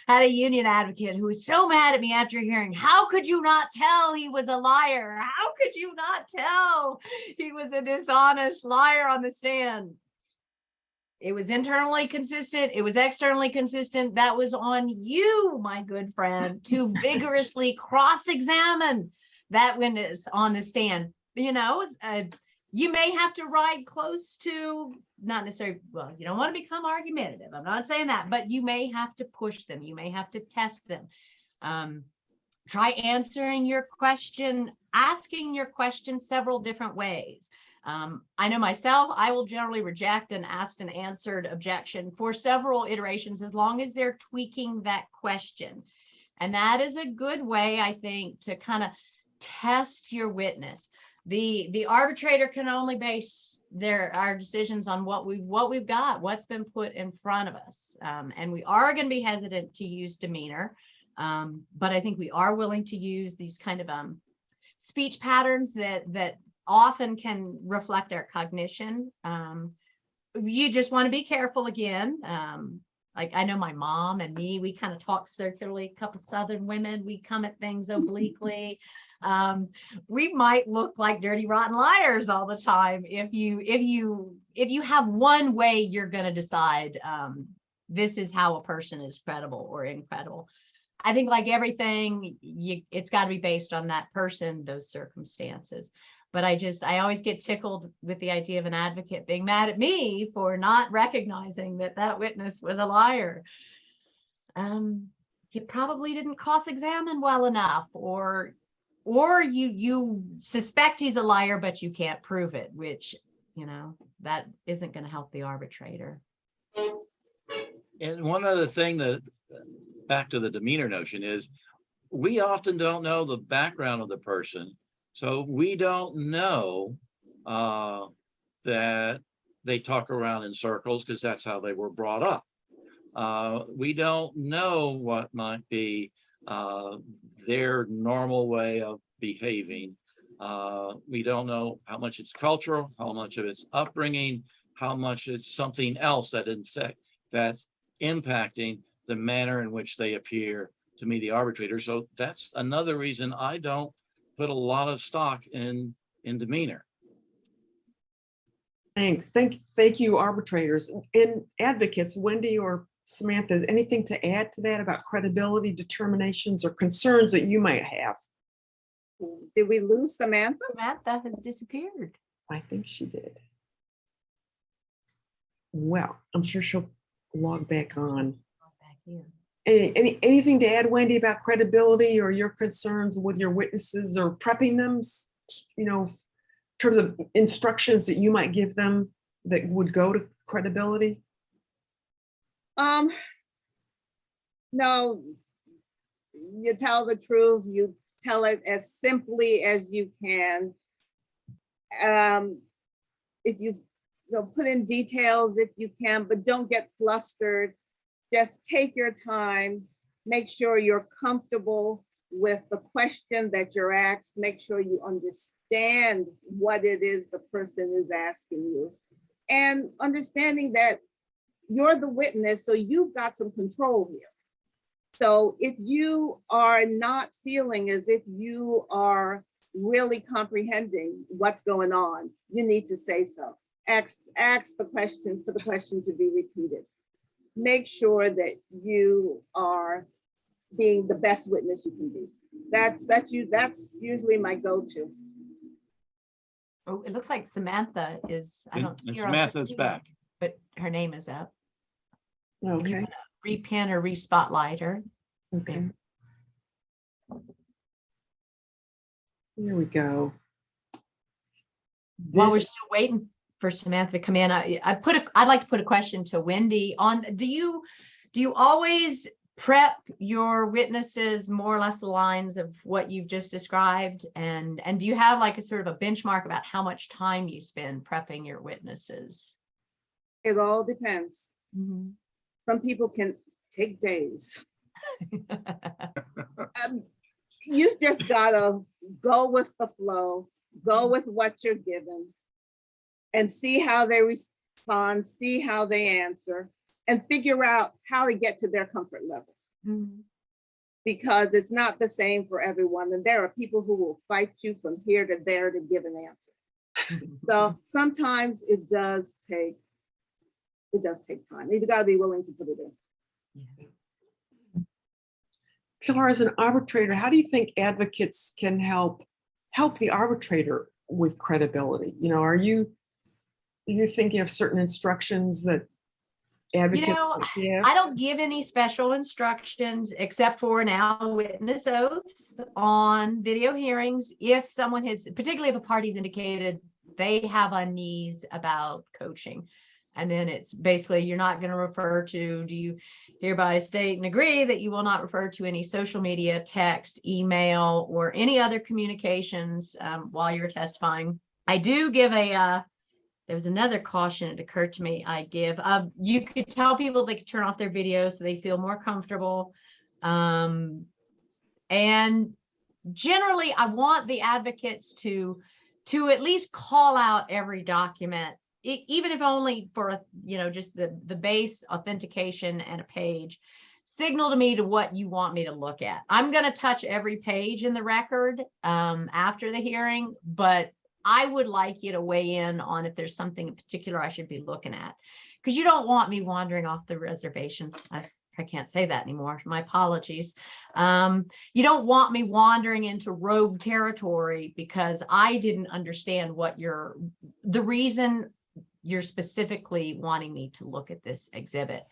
Had a union advocate who was so mad at me after hearing, how could you not tell he was a liar? How could you not tell he was a dishonest liar on the stand? It was internally consistent. It was externally consistent. That was on you, my good friend, to vigorously cross-examine that witness on the stand. You know, you may have to ride close to, not necessarily, well, you don't want to become argumentative. I'm not saying that, but you may have to push them. You may have to test them. Try answering your question, asking your question several different ways. I know myself, I will generally reject an asked and answered objection for several iterations, as long as they're tweaking that question. And that is a good way, I think, to kind of test your witness. The arbitrator can only base our decisions on what we've got, what's been put in front of us. And we are going to be hesitant to use demeanor, but I think we are willing to use these kind of speech patterns that often can reflect our cognition. You just want to be careful again. Like I know my mom and me, we kind of talk circularly. A couple Southern women, we come at things obliquely. We might look like dirty, rotten liars all the time if you have one way you're going to decide this is how a person is credible or incredible. I think, like everything, it's got to be based on that person, those circumstances. But I always get tickled with the idea of an advocate being mad at me for not recognizing that witness was a liar. You probably didn't cross-examine well enough, or you suspect he's a liar, but you can't prove it, which, you know, that isn't going to help the arbitrator. And one other thing, that back to the demeanor notion, is we often don't know the background of the person. So we don't know that they talk around in circles because that's how they were brought up. We don't know what might be their normal way of behaving. We don't know how much it's cultural, how much of it's upbringing, how much it's something else that in fact that's impacting the manner in which they appear to me, the arbitrator. So that's another reason I don't put a lot of stock in demeanor. Thanks. Thank you, arbitrators and advocates. Wendy or Samantha, anything to add to that about credibility determinations or concerns that you might have? Did we lose Samantha? Samantha has disappeared. I think she did. Well, I'm sure she'll log back on. Back in. Anything to add, Wendy, about credibility or your concerns with your witnesses or prepping them, you know, in terms of instructions that you might give them that would go to credibility? No, you tell the truth, you tell it as simply as you can. If you put in details if you can, but don't get flustered. Just take your time, make sure you're comfortable with the question that you're asked, make sure you understand what it is the person is asking you, and understanding that you're the witness, so you've got some control here. So if you are not feeling as if you are really comprehending what's going on, you need to say so. Ask the question for the question to be repeated. Make sure that you are being the best witness you can be. That's usually my go-to. Oh, it looks like Samantha is, I don't see And her on the Samantha's screen, back. but her name is up. You Okay, wanna repin or respotlight her. okay. Here we go. While we're This- still waiting for Samantha to come in, I'd like to put a question to Wendy on, do you always prep your witnesses more or less the lines of what you've just described? And do you have like a sort of a benchmark about how much time you spend prepping your witnesses? It all depends. Mhm. Some people can take days. You just gotta go with the flow, go with what you're given, and see how they respond, see how they answer, and figure out how to get to their comfort level. Mhm. Because it's not the same for everyone. And there are people who will fight you from here to there to give an answer. So sometimes it does take time. You gotta be willing to put it in. Pilar, as an arbitrator, how do you think advocates can help the arbitrator with credibility? You know, are you thinking of certain instructions that advocates know, might give? I don't give any special instructions except for now witness oaths on video hearings. If someone has, particularly if a party's indicated they have unease about coaching. And then it's basically, you're not going to refer to, do you hereby state and agree that you will not refer to any social media, text, email, or any other communications while you're testifying. I do give there was another caution, it occurred to me, I give. You could tell people they could turn off their video so they feel more comfortable. And generally, I want the advocates to at least call out every document, even if only for, just the base authentication and a page. Signal to me to what you want me to look at. I'm going to touch every page in the record after the hearing, but I would like you to weigh in on if there's something in particular I should be looking at, because you don't want me wandering off the reservation. I can't say that anymore. My apologies. You don't want me wandering into rogue territory because I didn't understand the reason you're specifically wanting me to look at this exhibit.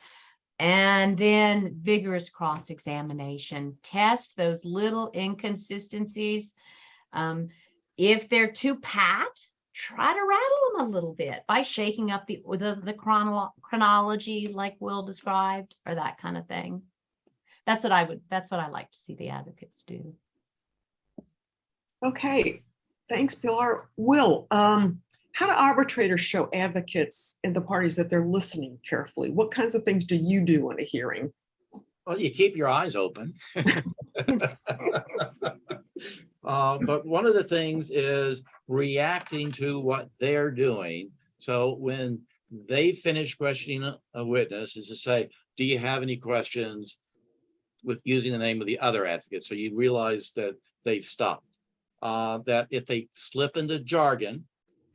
And then vigorous cross-examination. Test those little inconsistencies. If they're too pat, try to rattle them a little bit by shaking up the chronology like Will described, or that kind of thing. That's what I like to see the advocates do. Okay, thanks, Pilar. Will, how do arbitrators show advocates and the parties that they're listening carefully? What kinds of things do you do in a hearing? Well, you keep your eyes open. But one of the things is reacting to what they're doing. So when they finish questioning a witness, is to say, do you have any questions, with using the name of the other advocate? So you realize that they've stopped. That if they slip into jargon,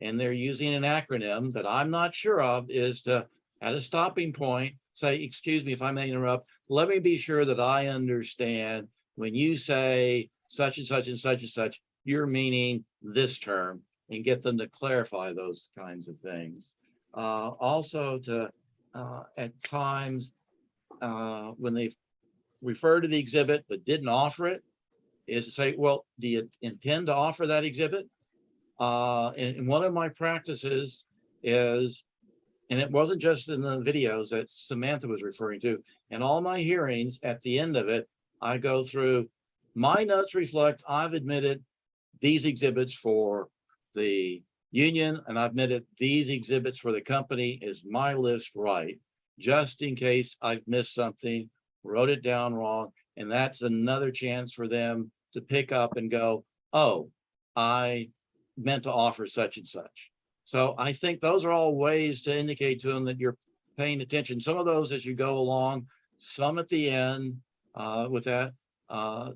and they're using an acronym that I'm not sure of, is to, at a stopping point, say, excuse me if I may interrupt, let me be sure that I understand when you say such and such and such and such, you're meaning this term, and get them to clarify those kinds of things. Also to, at times, when they refer to the exhibit but didn't offer it, is to say, well, do you intend to offer that exhibit? And one of my practices is, and it wasn't just in the videos that Samantha was referring to, in all my hearings, at the end of it, I go through, my notes reflect, I've admitted these exhibits for the union, and I've admitted these exhibits for the company. Is my list right? Just in case I've missed something, wrote it down wrong, and that's another chance for them to pick up and go, oh, I meant to offer such and such. So I think those are all ways to indicate to them that you're paying attention. Some of those as you go along, some at the end, with that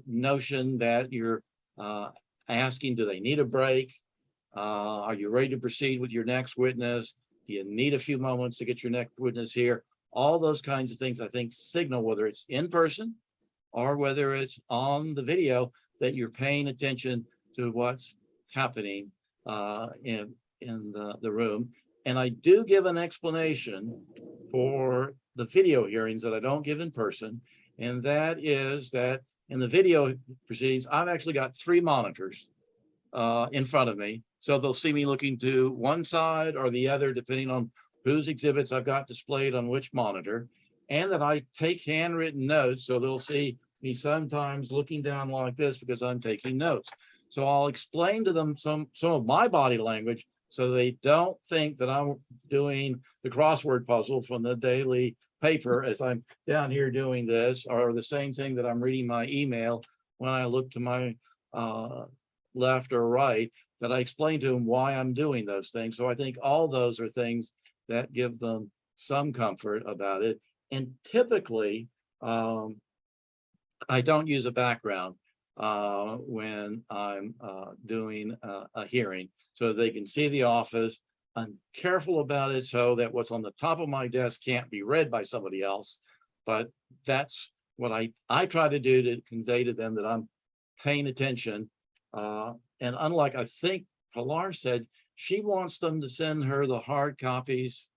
notion that you're asking, do they need a break? Are you ready to proceed with your next witness? Do you need a few moments to get your next witness here? All those kinds of things, I think, signal, whether it's in person or whether it's on the video, that you're paying attention to what's happening in the room. And I do give an explanation for the video hearings that I don't give in person. And that is that in the video proceedings, I've actually got 3 monitors in front of me. So they'll see me looking to one side or the other, depending on whose exhibits I've got displayed on which monitor. And that I take handwritten notes. So they'll see me sometimes looking down like this because I'm taking notes. So I'll explain to them some of my body language so they don't think that I'm doing the crossword puzzle from the daily paper as I'm down here doing this, or the same thing that I'm reading my email when I look to my left or right, that I explain to them why I'm doing those things. So I think all those are things that give them some comfort about it. And typically, I don't use a background when I'm doing a hearing, so they can see the office. I'm careful about it so that what's on the top of my desk can't be read by somebody else, but that's what I try to do to convey to them that I'm paying attention. And unlike, I think Pilar said, she wants them to send her the hard copies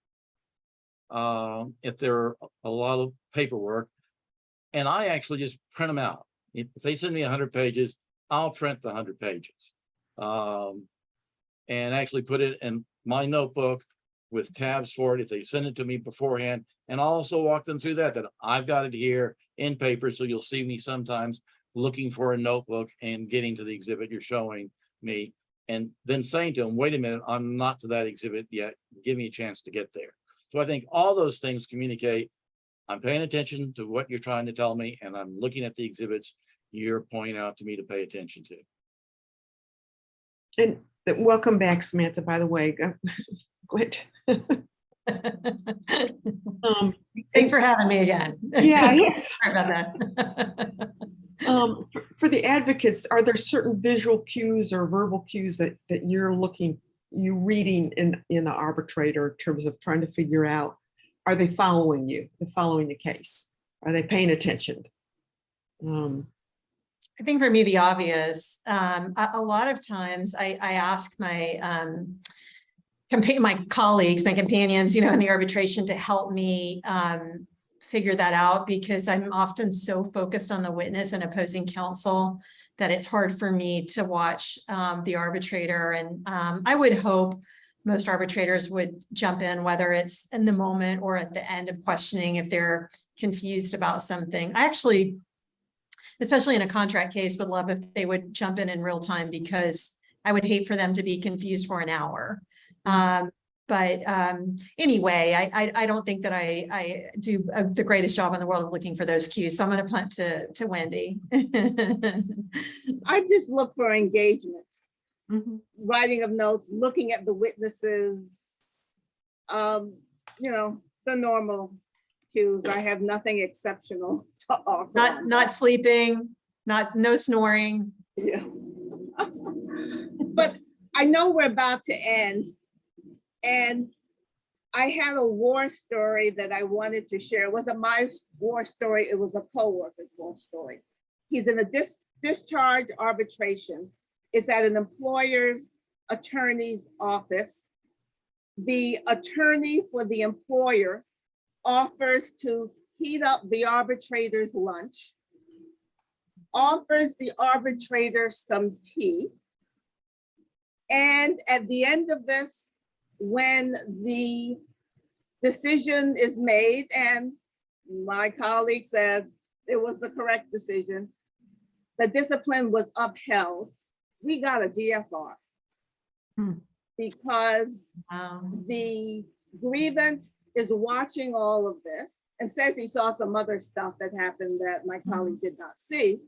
if there are a lot of paperwork. And I actually just print them out. If they send me 100 pages, I'll print the 100 pages and actually put it in my notebook with tabs for it if they send it to me beforehand. And I'll also walk them through that I've got it here in paper. So you'll see me sometimes looking for a notebook and getting to the exhibit you're showing me, and then saying to them, wait a minute, I'm not to that exhibit yet. Give me a chance to get there. So I think all those things communicate, I'm paying attention to what you're trying to tell me, and I'm looking at the exhibits you're pointing out to me to pay attention to. And welcome back, Samantha, by the way. Good. Thanks for having me again. Yeah, yes. Sorry about that. For the advocates, are there certain visual cues or verbal cues that you're reading in the arbitrator in terms of trying to figure out, are they following you? They're following the case? Are they paying attention? I think for me, the obvious, a lot of times I ask my my colleagues, my companions, in the arbitration to help me figure that out, because I'm often so focused on the witness and opposing counsel that it's hard for me to watch the arbitrator. And I would hope most arbitrators would jump in, whether it's in the moment or at the end of questioning if they're confused about something. I actually, especially in a contract case, would love if they would jump in real time, because I would hate for them to be confused for an hour. But anyway, I don't think that I do the greatest job in the world of looking for those cues. So I'm going to punt to Wendy. I just look for engagement, Mm-hmm. writing of notes, looking at the witnesses, the normal cues. I have nothing exceptional to offer. Not sleeping, no snoring. Yeah. But I know we're about to end, and I had a war story that I wanted to share. It wasn't my war story, it was a coworker's war story. He's in a discharge arbitration. It's at an employer's attorney's office. The attorney for the employer offers to heat up the arbitrator's lunch, offers the arbitrator some tea. And at the end of this, when the decision is made and my colleague says it was the correct decision, the discipline was upheld, we got a DFR. Because the grievant is watching all of this and says he saw some other stuff that happened that my colleague did not see,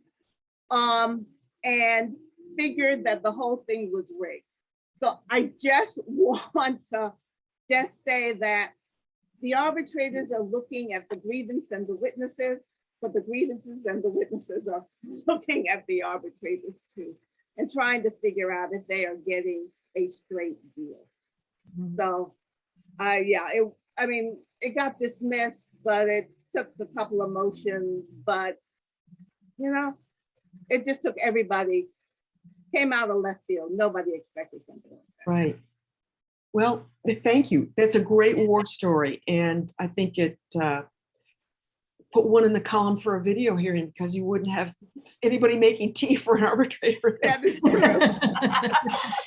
and figured that the whole thing was rigged. So I just want to just say that the arbitrators are looking at the grievance and the witnesses, but the grievances and the witnesses are looking at the arbitrators too, and trying to figure out if they are getting a straight deal. So, yeah, I mean, it got dismissed, but it took a couple of motions, but you know, it just took everybody, came out of left field. Nobody expected something like that. Right. Well, thank you. That's a great war story. And I think it put one in the column for a video hearing, because you wouldn't have anybody making tea for an arbitrator. That is true.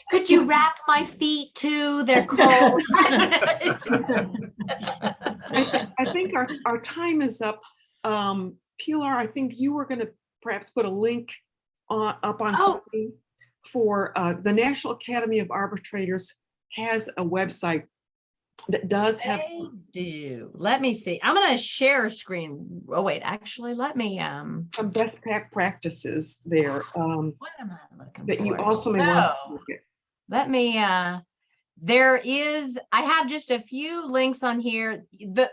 Could you wrap my feet too? They're cold. I think our time is up. Pilar, I think you were going to perhaps put a link up on screen for the National Academy of Arbitrators has a website that does have. They do. Let me see. I'm going to share a screen. Oh wait, actually, let me some best practices there. What am I looking that you for? also may want to look at. Let me. There is. I have just a few links on here. The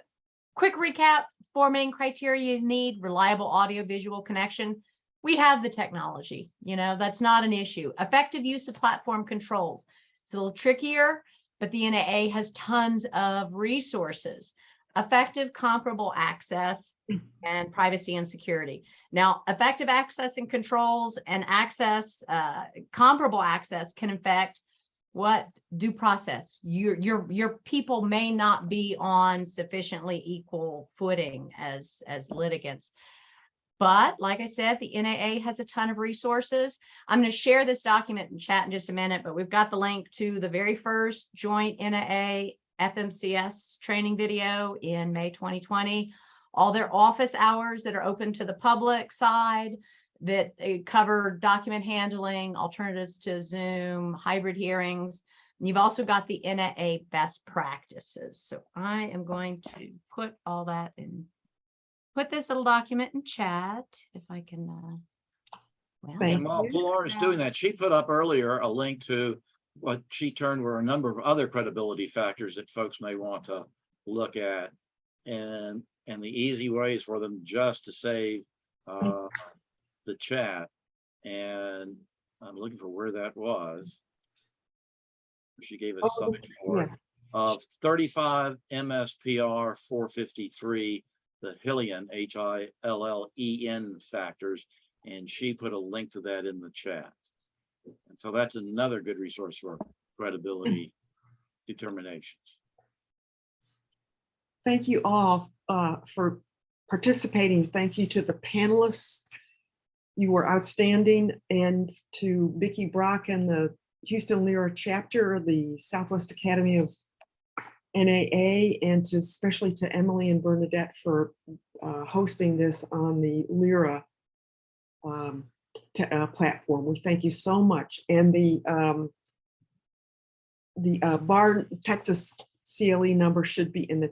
quick recap: 4 main criteria you need: reliable audio-visual connection. We have the technology. You know, that's not an issue. Effective use of platform controls. It's a little trickier, but the NAA has tons of resources. Effective comparable access and privacy and security. Now, effective access and controls and access, comparable access can affect what due process. Your people may not be on sufficiently equal footing as litigants. But like I said, the NAA has a ton of resources. I'm going to share this document in chat in just a minute, but we've got the link to the very first joint NAA FMCS training video in May 2020. All their office hours that are open to the public side that cover document handling, alternatives to Zoom, hybrid hearings. And you've also got the NAA best practices. So I am going to put all that in. Put this little document in chat if I can. And while Pilar is doing that, she put up earlier a link to what she termed were a number of other credibility factors that folks may want to look at, and the easy ways for them just to save the chat. And I'm looking for where that was. She gave us something for it. 35 MSPR 453. The Hillen, HILLEN factors, and she put a link to that in the chat. And so that's another good resource for credibility determinations. Thank you all for participating. Thank you to the panelists. You were outstanding. And to Vicki Brock and the Houston LERA chapter, the Southwest Academy of NAA, and especially to Emily and Bernadette for hosting this on the LERA platform. We thank you so much. And the Bar Texas CLE number should be in the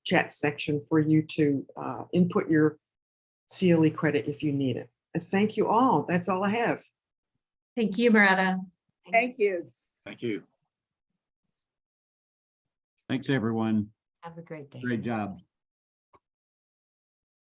chat section for you to input your CLE credit if you need it. Thank you all. That's all I have. Thank you, Maretta. Thank you. Thank you. Thanks, everyone. Have a great day. Great job.